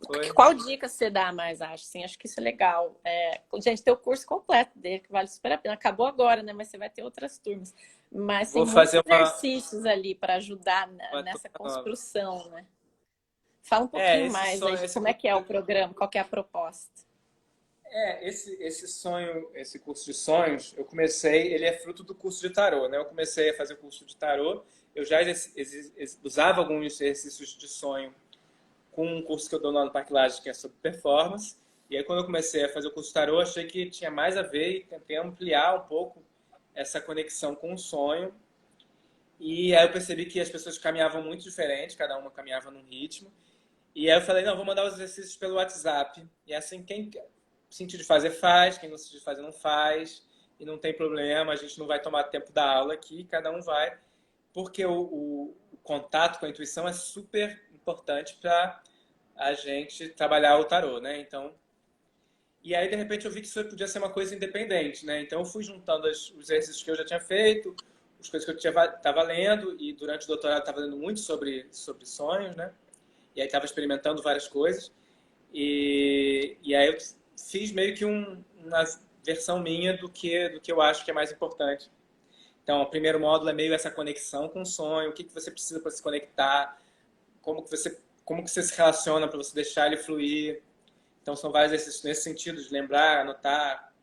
Foi. Qual dica você dá mais, acho? Sim, acho que isso é legal. Gente, tem o curso completo dele, que vale super a pena. Acabou agora, né? Mas você vai ter outras turmas. Mas tem Vou muitos fazer exercícios ali para ajudar uma nessa turma nova. construção, né? Fala um pouquinho mais aí de Esse como é curso, que é o programa, qual que é a proposta. esse sonho, esse curso de sonhos, eu comecei, ele é fruto do curso de tarô, né? Eu comecei a fazer o curso de tarô, eu já usava alguns exercícios de sonho com um curso que eu dou lá no Parque Lage, que é sobre performance. E aí, quando eu comecei a fazer o curso de tarô, achei que tinha mais a ver e tentei ampliar um pouco essa conexão com o sonho. E aí eu percebi que as pessoas caminhavam muito diferente, cada uma caminhava num ritmo. E aí eu falei, não, vou mandar os exercícios pelo WhatsApp. E assim, quem sentir de fazer, faz. Quem não sentir de fazer, não faz. E não tem problema, a gente não vai tomar tempo da aula aqui, cada um vai. Porque o contato com a intuição é super importante para a gente trabalhar o tarô, né? Então, e aí, de repente, eu vi que isso podia ser uma coisa independente, né? Então, eu fui juntando os exercícios que eu já tinha feito, as coisas que eu estava lendo, e durante o doutorado estava lendo muito sobre sonhos, né? E aí estava experimentando várias coisas. E aí eu fiz meio que uma versão minha do que eu acho que é mais importante. Então, o primeiro módulo é meio essa conexão com o sonho, o que você precisa para se conectar, como que você se relaciona para você deixar ele fluir. Então, são vários exercícios nesse sentido, de lembrar, anotar,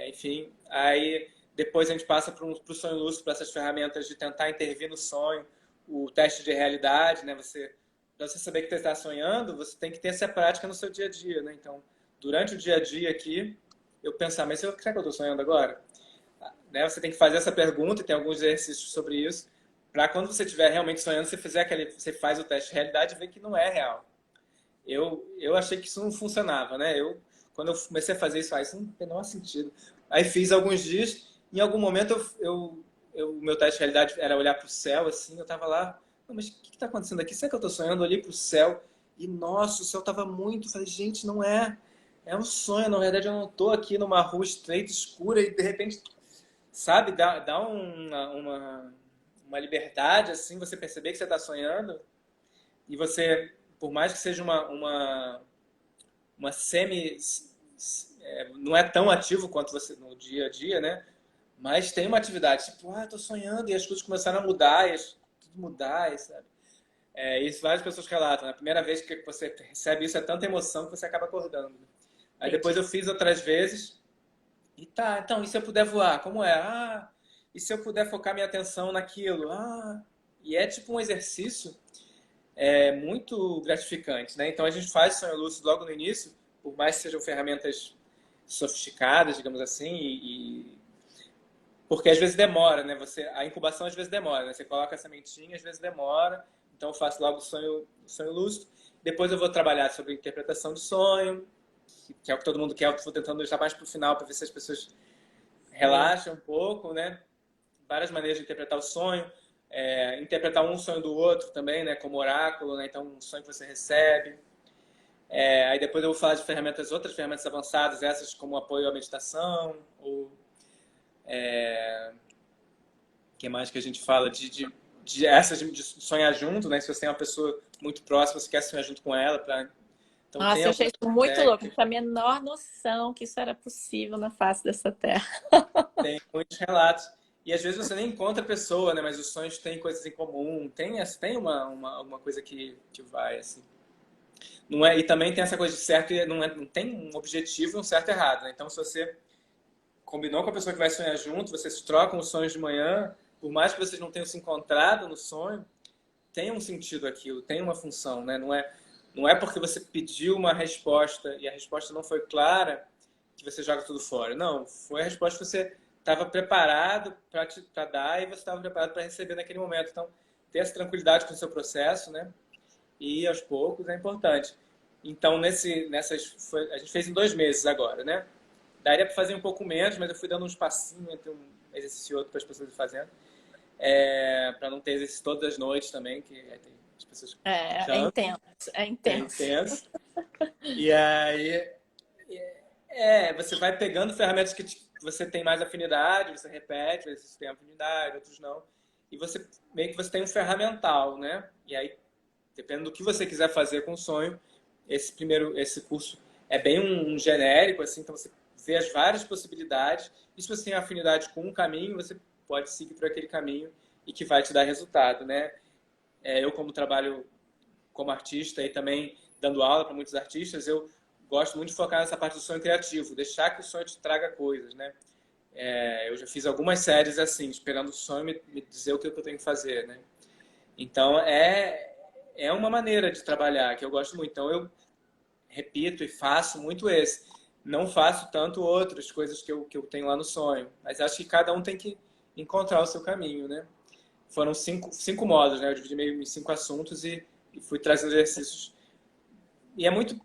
enfim. Aí, depois a gente passa para o sonho lúcido, para essas ferramentas de tentar intervir no sonho, o teste de realidade, né? Para você saber que você está sonhando, você tem que ter essa prática no seu dia a dia, né? Então, durante o dia a dia aqui, eu pensar, mas será que eu estou sonhando agora? Né? Você tem que fazer essa pergunta, e tem alguns exercícios sobre isso, para quando você estiver realmente sonhando, você faz o teste de realidade e vê que não é real. Eu achei que isso não funcionava, né? Quando eu comecei a fazer isso, isso não tem nenhum sentido. Aí fiz alguns dias, em algum momento o meu teste de realidade era olhar para o céu, assim, eu estava lá, mas o que está acontecendo aqui? Será que eu estou sonhando? Eu olhei para o céu e, nossa, o céu estava muito... Eu falei, gente, não é... É um sonho, na verdade eu não estou aqui numa rua estreita, escura e de repente, sabe, dá uma liberdade, assim, você perceber que você está sonhando e você, por mais que seja uma semi... não é tão ativo quanto você no dia a dia, né? Mas tem uma atividade, tipo, tô sonhando e as coisas começaram a mudar, tudo mudar, sabe? Isso várias pessoas relatam. A primeira vez que você recebe isso é tanta emoção que você acaba acordando. Aí depois eu fiz outras vezes e então, e se eu puder voar? Como é? E se eu puder focar minha atenção naquilo? E é tipo um exercício muito gratificante, né? Então a gente faz sonho lúcido logo no início, por mais que sejam ferramentas sofisticadas, digamos assim, porque às vezes demora, né? A incubação às vezes demora, né? Você coloca a sementinha, às vezes demora. Então eu faço logo o sonho lúcido. Depois eu vou trabalhar sobre interpretação de sonho, que é o que todo mundo quer. Eu estou tentando deixar mais para o final para ver se as pessoas relaxam um pouco, né? Várias maneiras de interpretar o sonho. Interpretar um sonho do outro também, né? Como oráculo, né? Então um sonho que você recebe. Aí depois eu vou falar de outras ferramentas avançadas, essas como apoio à meditação ou que mais que a gente fala essas de sonhar junto, né? Se você tem uma pessoa muito próxima, você quer sonhar junto com ela para então, nossa, eu achei isso muito louco. Não tinha a menor noção que isso era possível na face dessa terra. Tem muitos relatos. E às vezes você nem encontra a pessoa, né? Mas os sonhos têm coisas em comum. Tem uma coisa que vai, assim. Não é, e também tem essa coisa de certo e não tem um objetivo e um certo e errado, né? Então, se você combinou com a pessoa que vai sonhar junto, vocês trocam os sonhos de manhã, por mais que vocês não tenham se encontrado no sonho, tem um sentido aquilo, tem uma função, né? Não é porque você pediu uma resposta e a resposta não foi clara que você joga tudo fora. Não, foi a resposta que você estava preparado para dar e você estava preparado para receber naquele momento. Então, ter essa tranquilidade com o seu processo, né? E ir aos poucos é importante. Então, a gente fez em 2 meses agora, né? Daria para fazer um pouco menos, mas eu fui dando um espacinho entre um exercício e outro para as pessoas ir fazendo. Para não ter exercício todas as noites também, que tem as pessoas intenso. É intenso. E aí, você vai pegando ferramentas que você tem mais afinidade, você repete, às vezes você tem afinidade, outros não. E meio que você tem um ferramental, né? E aí, dependendo do que você quiser fazer com o sonho, esse curso é bem um genérico, assim, então você vê as várias possibilidades. E se você tem afinidade com um caminho, você pode seguir por aquele caminho e que vai te dar resultado, né? Eu, como trabalho como artista e também dando aula para muitos artistas, eu gosto muito de focar nessa parte do sonho criativo, deixar que o sonho te traga coisas, né? Eu já fiz algumas séries assim, esperando o sonho me dizer o que eu tenho que fazer, né? Então, é uma maneira de trabalhar que eu gosto muito. Então, eu repito e faço muito esse. Não faço tanto outras coisas que eu tenho lá no sonho. Mas acho que cada um tem que encontrar o seu caminho, né? foram cinco módulos, né? Eu dividi meio em 5 assuntos e fui trazendo exercícios. E é muito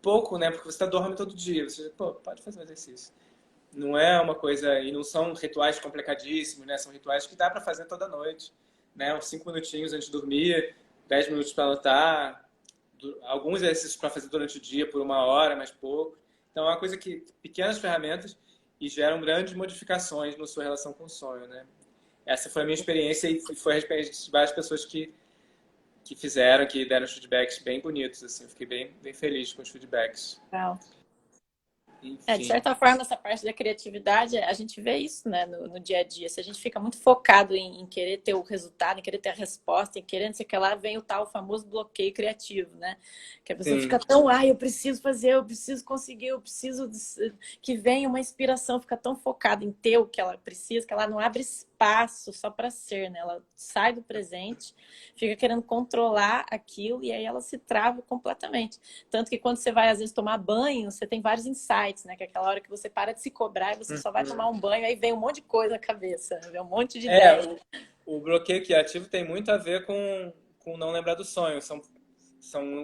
pouco, né? Porque você dorme todo dia. Você, pô, pode fazer um exercício. Não é uma coisa... E não são rituais complicadíssimos, né? São rituais que dá para fazer toda noite, né? Uns 5 minutinhos antes de dormir, 10 minutos para anotar, alguns exercícios para fazer durante o dia por 1 hora, mais pouco. Então, é uma coisa que... Pequenas ferramentas e geram grandes modificações na sua relação com o sonho, né? Essa foi a minha experiência e foi a experiência de várias pessoas que fizeram, que deram feedbacks bem bonitos, assim. Eu fiquei bem feliz com os feedbacks. Legal. De Enfim. certa forma, essa parte da criatividade, a gente vê isso, né, no dia a dia. Se a gente fica muito focado em querer ter o resultado, em querer ter a resposta, em querer não sei o que lá, vem o tal famoso bloqueio criativo, né? Que a pessoa fica tão, eu preciso fazer, eu preciso conseguir, eu preciso que venha uma inspiração, fica tão focada em ter o que ela precisa, que ela não abre espaço só para ser, né? Ela sai do presente, fica querendo controlar aquilo e aí ela se trava completamente. Tanto que quando você vai, às vezes, tomar banho, você tem vários insights, né? Que é aquela hora que você para de se cobrar e você só vai tomar um banho, aí vem um monte de coisa na cabeça, vem um monte de ideia. O bloqueio criativo tem muito a ver com não lembrar do sonho. São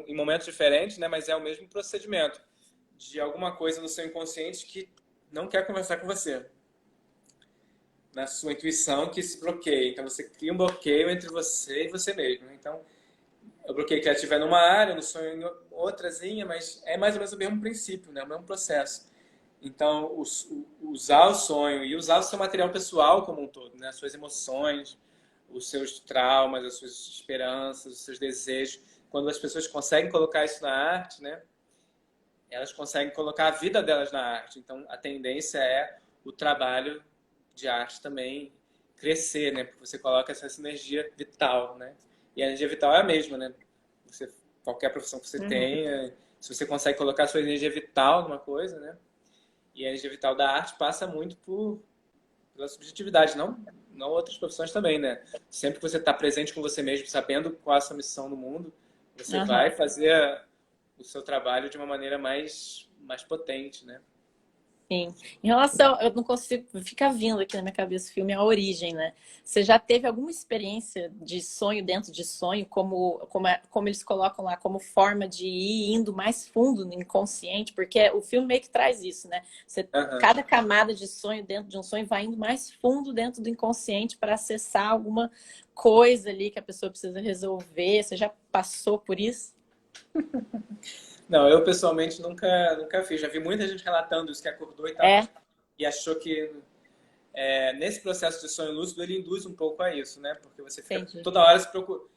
em momentos diferentes, né? Mas é o mesmo procedimento de alguma coisa no seu inconsciente que não quer conversar com você. Na sua intuição que se bloqueia. Então, você cria um bloqueio entre você e você mesmo. Então, o bloqueio criativo é numa área, no sonho em outrazinha, mas é mais ou menos o mesmo princípio, né? O mesmo processo. Então, usar o sonho e usar o seu material pessoal como um todo, né? As suas emoções, os seus traumas, as suas esperanças, os seus desejos. Quando as pessoas conseguem colocar isso na arte, né? Elas conseguem colocar a vida delas na arte. Então, a tendência é o trabalho de arte também crescer, né? Porque você coloca essa energia vital, né? E a energia vital é a mesma, né? Qualquer profissão que você tenha, se você consegue colocar a sua energia vital numa coisa, né? E a energia vital da arte passa muito pela subjetividade, não outras profissões também, né? Sempre que você está presente com você mesmo, sabendo qual é a sua missão no mundo, você vai fazer o seu trabalho de uma maneira mais potente, né? Sim. Em relação, eu não consigo, fica vindo aqui na minha cabeça o filme A Origem, né? Você já teve alguma experiência de sonho dentro de sonho, como eles colocam lá, como forma de ir indo mais fundo no inconsciente? Porque o filme meio que traz isso, né? Cada camada de sonho dentro de um sonho vai indo mais fundo dentro do inconsciente para acessar alguma coisa ali que a pessoa precisa resolver. Você já passou por isso? Não, eu pessoalmente nunca fiz. Já vi muita gente relatando isso, que acordou e tal. E achou que nesse processo de sonho lúcido ele induz um pouco a isso, né? Porque você fica toda hora se preocupa.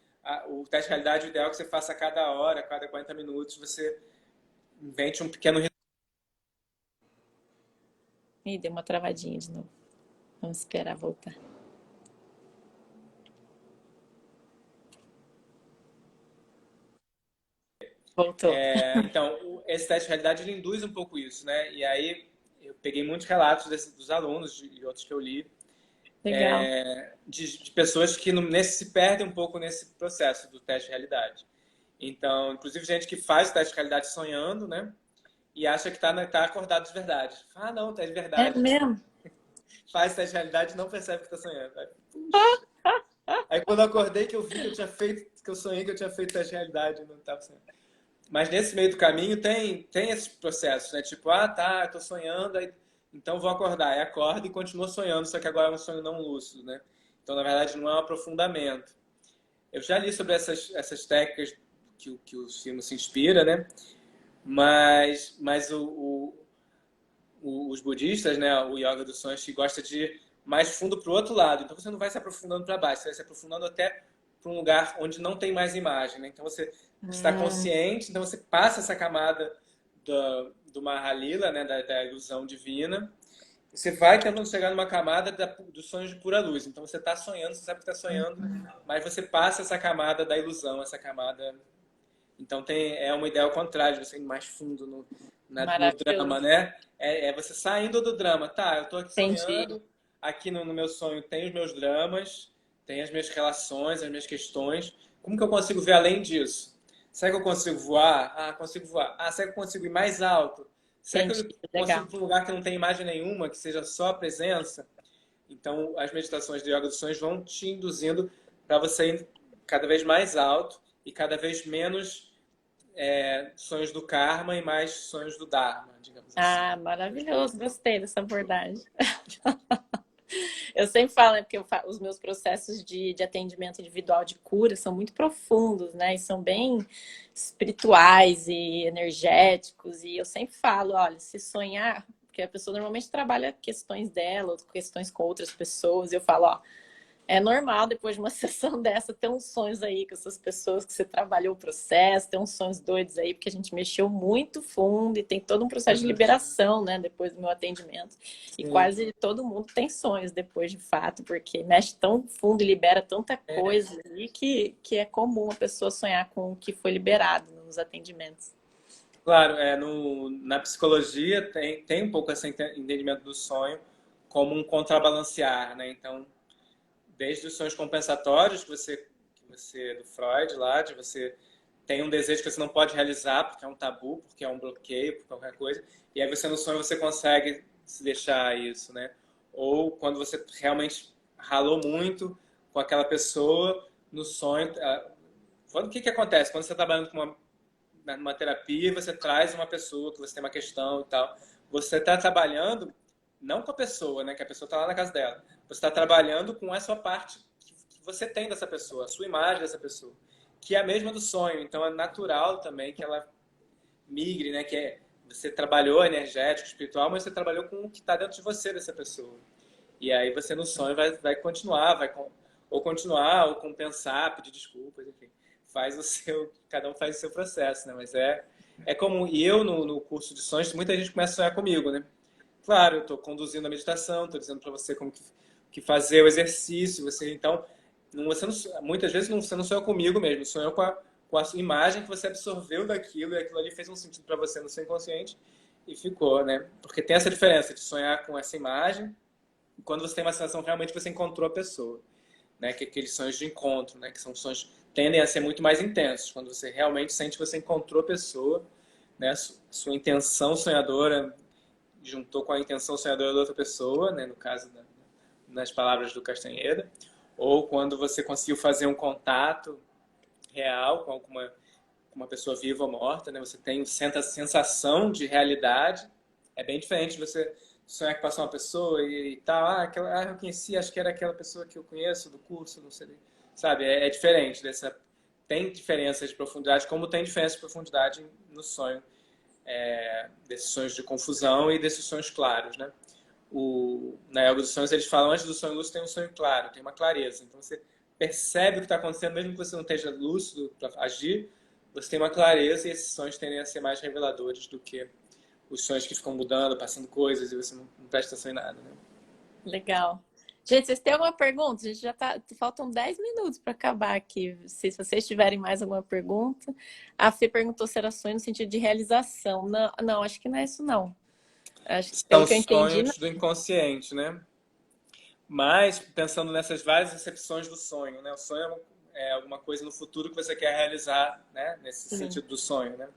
O teste de realidade, o ideal é que você faça a cada hora, a cada 40 minutos, você invente um pequeno ritual. Ih, deu uma travadinha de novo. Vamos esperar voltar. Voltou. Então, esse teste de realidade ele induz um pouco isso, né? E aí eu peguei muitos relatos dos alunos e outros que eu li, de pessoas que se perdem um pouco nesse processo do teste de realidade. Então, inclusive gente que faz o teste de realidade sonhando, né? E acha que tá acordado de verdade. Não, tá de verdade. É mesmo? Faz teste de realidade e não percebe que tá sonhando. Aí quando eu acordei que eu vi que eu tinha feito, que eu sonhei que eu tinha feito teste de realidade, não estava sonhando. Mas nesse meio do caminho tem esses processos, né? Tipo, eu tô sonhando, aí, então vou acordar. Aí acorda e continua sonhando, só que agora é um sonho não lúcido, né? Então, na verdade, não é um aprofundamento. Eu já li sobre essas técnicas que o filme se inspira, né? Mas os budistas, né? O yoga dos sonhos, que gosta de ir mais fundo para o outro lado. Então, você não vai se aprofundando para baixo, você vai se aprofundando até para um lugar onde não tem mais imagem, né? Então, você está consciente, então você passa essa camada do Mahalila, né, da ilusão divina. Você vai tentando chegar numa camada dos sonhos de pura luz. Então você está sonhando, você sabe que está sonhando, mas você passa essa camada da ilusão, essa camada. Então é uma ideia ao contrário, você ir mais fundo no drama, né? É você saindo do drama. Eu estou aqui sonhando, aqui no meu sonho tem os meus dramas, tem as minhas relações, as minhas questões. Como que eu consigo ver além disso? Será que eu consigo voar? Consigo voar. Será que eu consigo ir mais alto? Será que eu consigo ir para um lugar que não tem imagem nenhuma, que seja só a presença? Então, as meditações de yoga dos sonhos vão te induzindo para você ir cada vez mais alto e cada vez menos sonhos do karma e mais sonhos do dharma, digamos assim. Ah, maravilhoso, gostei dessa abordagem. Eu sempre falo, né, porque os meus processos de atendimento individual de cura são muito profundos, né? E são bem espirituais e energéticos. E eu sempre falo, olha, se sonhar, porque a pessoa normalmente trabalha questões dela, ou questões com outras pessoas, e eu falo, ó, é normal, depois de uma sessão dessa, ter uns sonhos aí com essas pessoas que você trabalhou o processo, ter uns sonhos doidos aí, porque a gente mexeu muito fundo e tem todo um processo de liberação, né, depois do meu atendimento. E quase todo mundo tem sonhos depois, de fato, porque mexe tão fundo e libera tanta coisa ali que é comum a pessoa sonhar com o que foi liberado nos atendimentos. Claro, na psicologia tem um pouco esse entendimento do sonho como um contrabalancear, né? Então, desde os sonhos compensatórios que você do Freud lá, de você tem um desejo que você não pode realizar porque é um tabu, porque é um bloqueio, por qualquer coisa, e aí você no sonho você consegue se deixar isso, né? Ou quando você realmente ralou muito com aquela pessoa no sonho, o que acontece quando você está trabalhando com numa terapia, você traz uma pessoa que você tem uma questão e tal, você está trabalhando não com a pessoa, né? Que a pessoa está lá na casa dela. Você está trabalhando com a sua parte que você tem dessa pessoa, a sua imagem dessa pessoa, que é a mesma do sonho. Então é natural também que ela migre, né? Você trabalhou energético, espiritual, mas você trabalhou com o que está dentro de você dessa pessoa. E aí você no sonho vai continuar, ou continuar, ou compensar, pedir desculpas, enfim. Cada um faz o seu processo, né? Mas é comum. E eu, no curso de sonhos, muita gente começa a sonhar comigo, né? Claro, eu estou conduzindo a meditação, estou dizendo para você como que fazer o exercício. Então, muitas vezes você não sonha comigo mesmo, sonhou com a sua imagem que você absorveu daquilo e aquilo ali fez um sentido para você no seu inconsciente e ficou, né? Porque tem essa diferença de sonhar com essa imagem e quando você tem uma sensação realmente que você encontrou a pessoa, né? Que é aqueles sonhos de encontro, né? Que são sonhos tendem a ser muito mais intensos, quando você realmente sente que você encontrou a pessoa, né? Sua intenção sonhadora juntou com a intenção sonhadora da outra pessoa, né? No caso nas palavras do Castanheira, ou quando você conseguiu fazer um contato real com uma pessoa viva ou morta, né? Você sente a sensação de realidade. É bem diferente de você sonhar que passou uma pessoa e tal, eu conheci, acho que era aquela pessoa que eu conheço do curso, não sei, sabe? É diferente tem diferença de profundidade, como tem diferença de profundidade no sonho, desses sonhos de confusão e desses sonhos claros, né? Na yoga dos sonhos eles falam antes do sonho lúcido tem um sonho claro, tem uma clareza, então você percebe o que está acontecendo, mesmo que você não esteja lúcido para agir, você tem uma clareza e esses sonhos tendem a ser mais reveladores do que os sonhos que ficam mudando, passando coisas e você não presta atenção em nada, né? Legal. Gente, vocês têm alguma pergunta? A gente já faltam 10 minutos para acabar aqui. Se vocês tiverem mais alguma pergunta. A Fê perguntou se era sonho no sentido de realização. Não, acho que não é isso, não. Acho que, pelo que eu entendi, sonhos do inconsciente, né? Mas, pensando nessas várias recepções do sonho, né? O sonho é alguma coisa no futuro que você quer realizar, né? Nesse sentido do sonho, né?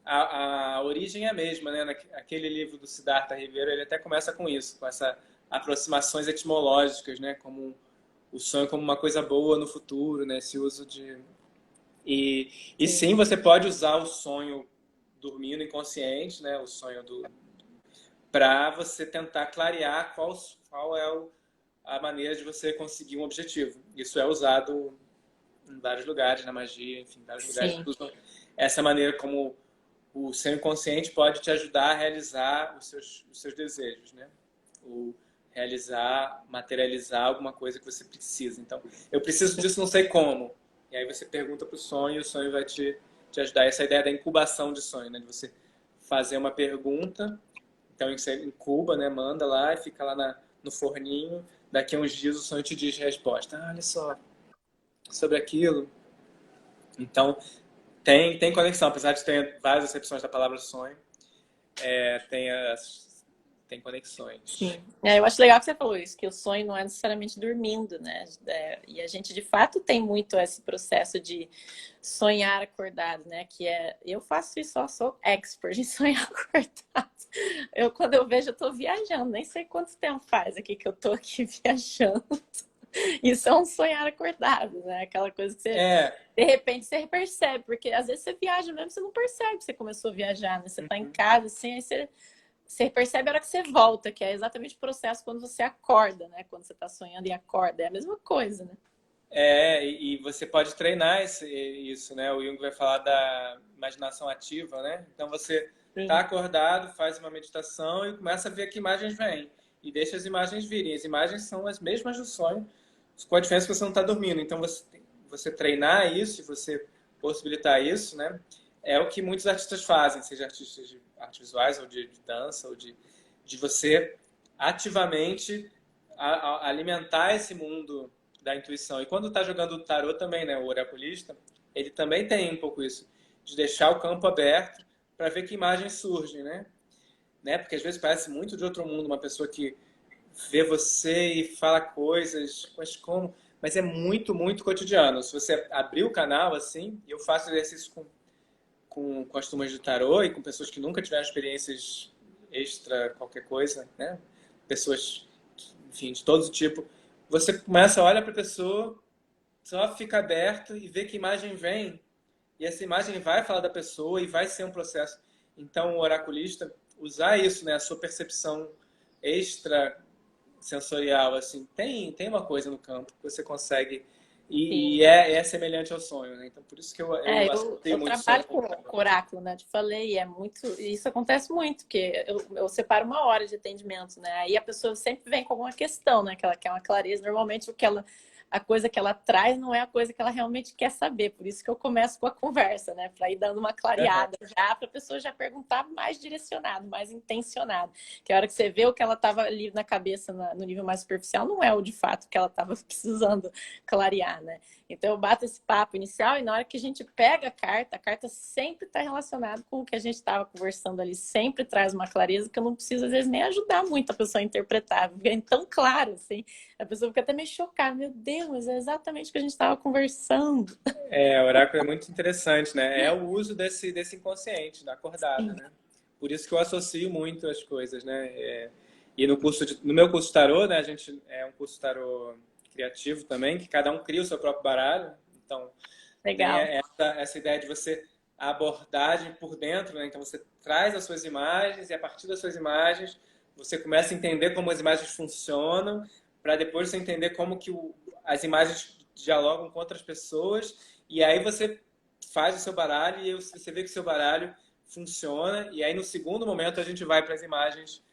A origem é a mesma, né? Aquele livro do Siddhartha Ribeiro, ele até começa com isso, com essas aproximações etimológicas, né? Como o sonho como uma coisa boa no futuro, né? Esse uso de... E sim, você pode usar o sonho dormindo inconsciente, né? O sonho para você tentar clarear qual é a maneira de você conseguir um objetivo. Isso é usado em vários lugares, na magia, enfim, vários lugares que usam essa maneira como o seu inconsciente pode te ajudar a realizar os seus desejos, né? Ou materializar alguma coisa que você precisa. Então, eu preciso disso, não sei como. E aí você pergunta para o sonho e o sonho vai te ajudar. Essa ideia da incubação de sonho, né? De você fazer uma pergunta, então você incuba, né? Manda lá e fica lá no forninho. Daqui a uns dias o sonho te diz a resposta. Olha só, sobre aquilo. Então, tem conexão, apesar de ter várias acepções da palavra sonho. Tem tem conexões. Sim. Eu acho legal que você falou isso, que o sonho não é necessariamente dormindo, né? E a gente, de fato, tem muito esse processo de sonhar acordado, né? Eu faço isso, eu sou expert em sonhar acordado. Quando eu vejo, eu tô viajando, nem sei quanto tempo faz aqui que eu tô aqui viajando. Isso é um sonhar acordado, né? Aquela coisa que você, de repente, você percebe, porque às vezes você viaja mesmo, você não percebe que você começou a viajar, né? Você tá em casa, assim, aí você percebe a hora que você volta, que é exatamente o processo quando você acorda, né? Quando você tá sonhando e acorda, é a mesma coisa, né? E você pode treinar isso, né? O Jung vai falar da imaginação ativa, né? Então você tá acordado, faz uma meditação e começa a ver que imagens vêm. E deixa as imagens virem. As imagens são as mesmas do sonho, com a diferença que você não está dormindo. Então você treinar isso e você possibilitar isso, né? É o que muitos artistas fazem, seja artistas de artes visuais ou de dança, ou de você ativamente alimentar esse mundo da intuição. E quando está jogando o tarô também, né, o oraculista, ele também tem um pouco isso, de deixar o campo aberto para ver que imagens surgem, né? Porque às vezes parece muito de outro mundo, uma pessoa que vê você e fala coisas, mas como? Mas é muito, muito cotidiano. Se você abrir o canal assim, eu faço exercício com as turmas de tarô e com pessoas que nunca tiveram experiências extra qualquer coisa, né? Pessoas, enfim, de todo tipo. Você começa, olha para a pessoa, só fica aberto e vê que imagem vem. E essa imagem vai falar da pessoa e vai ser um processo. Então, o oraculista, usar isso, né? A sua percepção extra sensorial, assim, tem uma coisa no campo que você consegue e é semelhante ao sonho, né? Então, por isso que eu acertei eu muito trabalho sonho. com oráculo, né? Te falei, isso acontece muito, porque eu separo 1 hora de atendimento, né? Aí a pessoa sempre vem com alguma questão, né? Que ela quer uma clareza. Normalmente a coisa que ela traz não é a coisa que ela realmente quer saber. Por isso que eu começo com a conversa, né? Para ir dando uma clareada já, para a pessoa já perguntar mais direcionado, mais intencionado. Que a hora que você vê o que ela estava ali na cabeça, no nível mais superficial, não é o de fato que ela estava precisando clarear, né? Então eu bato esse papo inicial e na hora que a gente pega a carta sempre está relacionada com o que a gente estava conversando ali, sempre traz uma clareza que eu não preciso, às vezes, nem ajudar muito a pessoa a interpretar, porque é tão claro, assim, a pessoa fica até meio chocada, meu Deus, mas é exatamente o que a gente estava conversando. O oráculo é muito interessante, né? É o uso desse inconsciente, da acordada, né? Por isso que eu associo muito as coisas, né? E no meu curso de tarô, né? A gente é um curso de tarô criativo também, que cada um cria o seu próprio baralho. Então, Legal. tem essa ideia de você a abordagem por dentro, né? Então você traz as suas imagens e a partir das suas imagens você começa a entender como as imagens funcionam, para depois você entender como que as imagens dialogam com outras pessoas e aí você faz o seu baralho e você vê que o seu baralho funciona e aí no segundo momento a gente vai para as imagens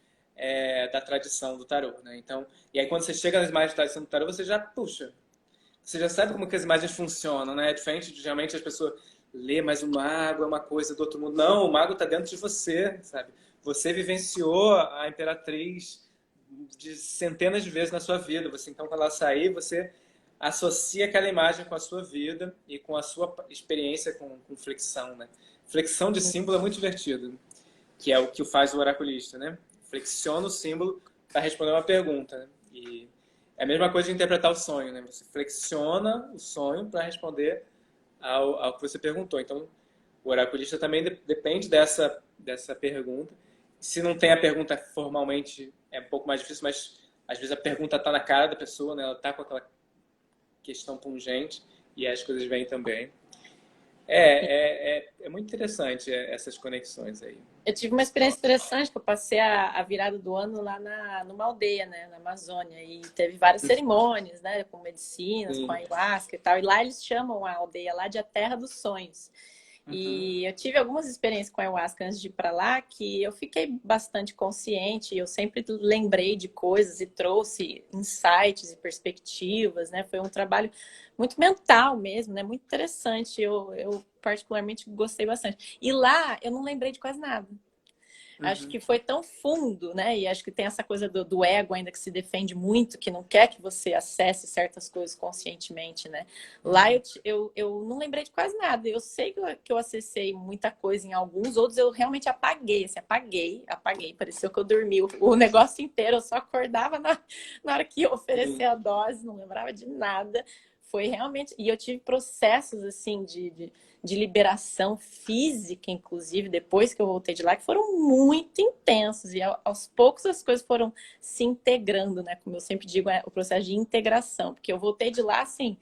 da tradição do tarô, né? Então, e aí quando você chega nas imagens da tradição do tarô, você já sabe como que as imagens funcionam, né? É diferente de geralmente as pessoas lê, mas o mago é uma coisa do outro mundo. Não, o mago está dentro de você, sabe? Você vivenciou a imperatriz de centenas de vezes na sua vida. Então, quando ela sair, você associa aquela imagem com a sua vida e com a sua experiência com flexão, né? Flexão de símbolo é muito divertido, que é o que faz o oraculista, né? Flexiona o símbolo para responder uma pergunta, né? E é a mesma coisa de interpretar o sonho, né? Você flexiona o sonho para responder ao que você perguntou. Então, o oraculista também depende dessa pergunta. Se não tem a pergunta formalmente, é um pouco mais difícil, mas às vezes a pergunta está na cara da pessoa, né? Ela está com aquela questão pungente e as coisas vêm também. É muito interessante essas conexões aí. Eu tive uma experiência interessante, que eu passei a virada do ano lá numa aldeia, né, na Amazônia, e teve várias cerimônias, né, com medicinas, com ayahuasca e tal, e lá eles chamam a aldeia lá de a Terra dos Sonhos. E eu tive algumas experiências com a ayahuasca antes de ir para lá, que eu fiquei bastante consciente, eu sempre lembrei de coisas e trouxe insights e perspectivas, né, foi um trabalho muito mental mesmo, né, muito interessante, eu particularmente gostei bastante. E lá eu não lembrei de quase nada. acho Uhum. que foi tão fundo, né? E acho que tem essa coisa do ego ainda que se defende muito, que não quer que você acesse certas coisas conscientemente, né? Lá Uhum. eu não lembrei de quase nada. Eu sei que eu acessei muita coisa em alguns, outros eu realmente apaguei, assim, apaguei. Pareceu que eu dormi o negócio inteiro, eu só acordava na hora que ia oferecer Sim. a dose, não lembrava de nada. Foi realmente. E eu tive processos, assim, de liberação física, inclusive, depois que eu voltei de lá, que foram muito intensos. E aos poucos as coisas foram se integrando, né? Como eu sempre digo, é o processo de integração. Porque eu voltei de lá, assim,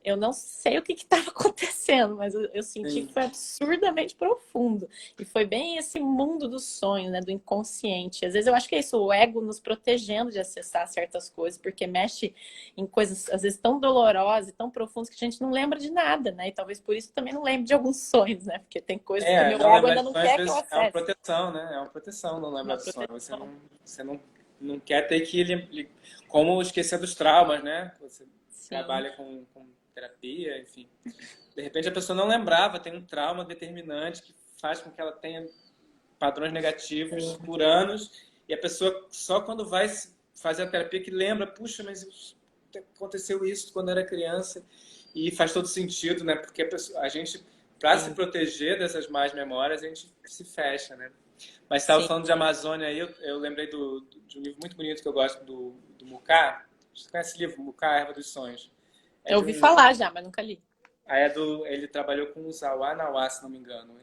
eu não sei o que estava acontecendo, mas eu senti que Sim. foi absurdamente profundo. E foi bem esse mundo do sonho, né? Do inconsciente. Às vezes eu acho que é isso, o ego nos protegendo de acessar certas coisas, porque mexe em coisas, às vezes, tão dolorosas e tão profundas que a gente não lembra de nada, né? E talvez por isso também não lembre de alguns sonhos, né? Porque tem coisas que meu Não ego lembrar ainda de não sonho às quer que eu vezes é uma acesse. proteção, né? É uma proteção não lembrar Uma do sonho. proteção. Você não quer ter que... Como esquecer dos traumas, né? Você Sim, trabalha com terapia, enfim. De repente a pessoa não lembrava, tem um trauma determinante que faz com que ela tenha padrões negativos sim, por anos, e a pessoa só quando vai fazer a terapia que lembra, puxa, mas aconteceu isso quando era criança, e faz todo sentido, né? Porque a gente, para se sim, proteger dessas más memórias, a gente se fecha, né? Mas estava sim. falando de Amazônia aí, eu lembrei de um livro muito bonito que eu gosto, do Muká. Você conhece esse livro, Muká, A Erva dos Sonhos? É Eu de ouvi um... falar já, mas nunca li. Ele trabalhou com o Zawanawá, se não me engano,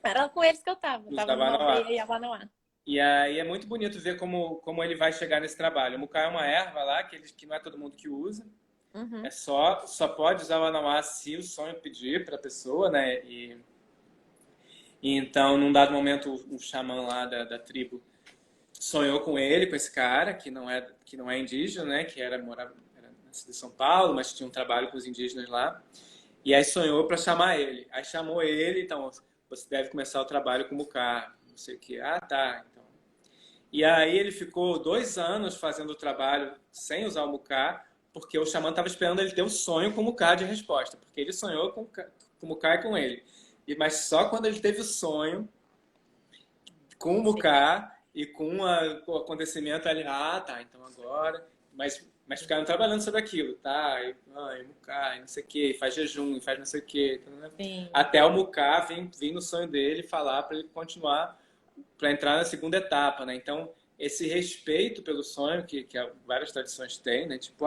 Era com eles que eu tava. Eu no tava numa aldeia Zawanawá. Yawanawá. E aí é muito bonito ver como ele vai chegar nesse trabalho. O mucá é uma erva lá que não é todo mundo que usa. É Uhum. só pode usar o anauá se o sonho pedir para a pessoa, né? E então, num dado momento, o xamã lá da tribo sonhou com ele, com esse cara que não é indígena, né? Que morava na cidade de São Paulo, mas tinha um trabalho com os indígenas lá. E aí sonhou para chamar ele. Aí chamou ele, então você deve começar o trabalho com o mucá. Não sei o que. Ah, tá. Então, e aí ele ficou 2 anos fazendo o trabalho sem usar o mucá, porque o xamã estava esperando ele ter o sonho com o mucá de resposta, porque ele sonhou com o mucá e com ele. Mas só quando ele teve o sonho com o Sim, mucá e com o acontecimento ali, ah, tá, então agora... Mas ficaram trabalhando sobre aquilo, tá? E mucá, e não sei o que, faz jejum, e faz não sei o que. sim. Até o mucá vir no sonho dele falar para ele continuar para entrar na segunda etapa, né? Então, esse respeito pelo sonho que várias tradições têm, né? Tipo,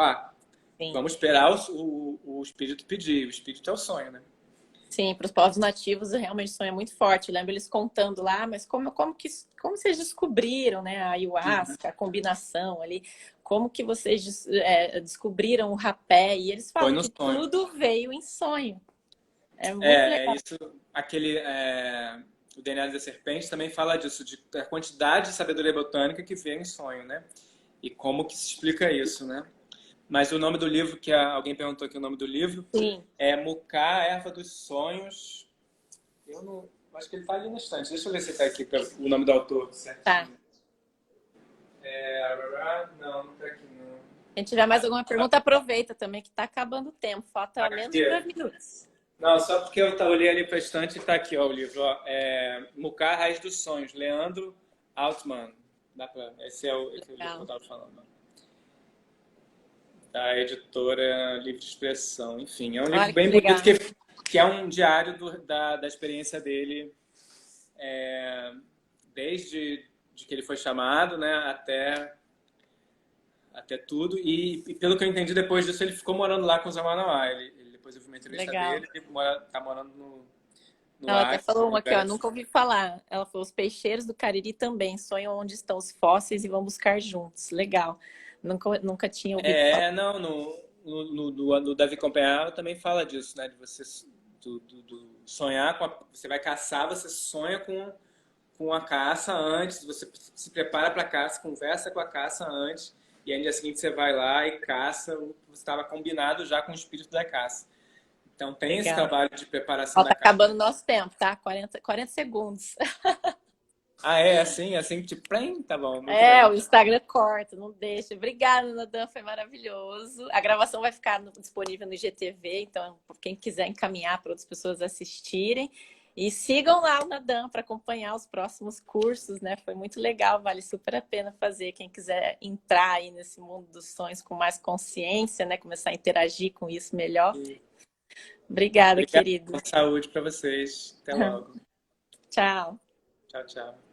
Sim. vamos esperar o espírito pedir. O espírito é o sonho, né? Sim, para os povos nativos realmente o sonho é muito forte. Eu lembro eles contando lá, mas como vocês descobriram, né, a ayahuasca, a combinação ali, como que vocês descobriram o rapé? E eles Foi falam no que sonho. tudo veio em sonho. É muito É legal. isso. O DNA da serpente também fala disso, da quantidade de sabedoria botânica que vem em sonho, né? E como que se explica isso, né? Mas o nome do livro, alguém perguntou aqui o nome do livro, Sim, é Mucá, Erva dos Sonhos. Eu não. Acho que ele está ali na estante. Deixa eu ver se está aqui o nome do autor tá. certinho. Não, não está aqui não. Se tiver mais alguma pergunta, aproveita também, que está acabando o tempo. Falta menos de Aqui. 2 minutos. Não, só porque eu olhei ali para a estante e está aqui ó, o livro. Ó, Mucá, Raiz dos Sonhos, Leandro Altman. Esse é o livro que eu Legal. estava falando. Da editora Livre de Expressão. Enfim, é um livro Olha que bem bonito legal. que é um diário da experiência dele desde de que ele foi chamado, né, até tudo. E pelo que eu entendi, depois disso ele ficou morando lá com os Amanauá. Depois eu vi uma entrevista Legal. dele, ele tá morando no Ela até Acre, falou num uma aqui, lugar ó, assim. nunca ouvi falar. Ela falou: os peixeiros do Cariri também sonham onde estão os fósseis e vão buscar juntos. Legal. Nunca tinha ouvido falar. Não, no Davi Companharo também fala disso, né? De você do sonhar você vai caçar, você sonha com a caça antes, você se prepara para a caça, conversa com a caça antes, e aí no dia seguinte você vai lá e caça o que você estava combinado já com o espírito da caça. Então tem esse Legal. trabalho de preparação Ó, da tá caça. acabando o nosso tempo, tá? 40 segundos. Assim, tipo, plim, tá bom, muito É, bem. o Instagram corta, não deixa. Obrigada, Nadan, foi maravilhoso. A gravação vai ficar disponível no IGTV, então quem quiser encaminhar para outras pessoas assistirem. E sigam lá o Nadam para acompanhar os próximos cursos, né? Foi muito legal, vale super a pena fazer. Quem quiser entrar aí nesse mundo dos sonhos com mais consciência, né? Começar a interagir com isso melhor. Obrigada, Obrigado, querido. com saúde para vocês. Até logo. Tchau. Tchau, tchau.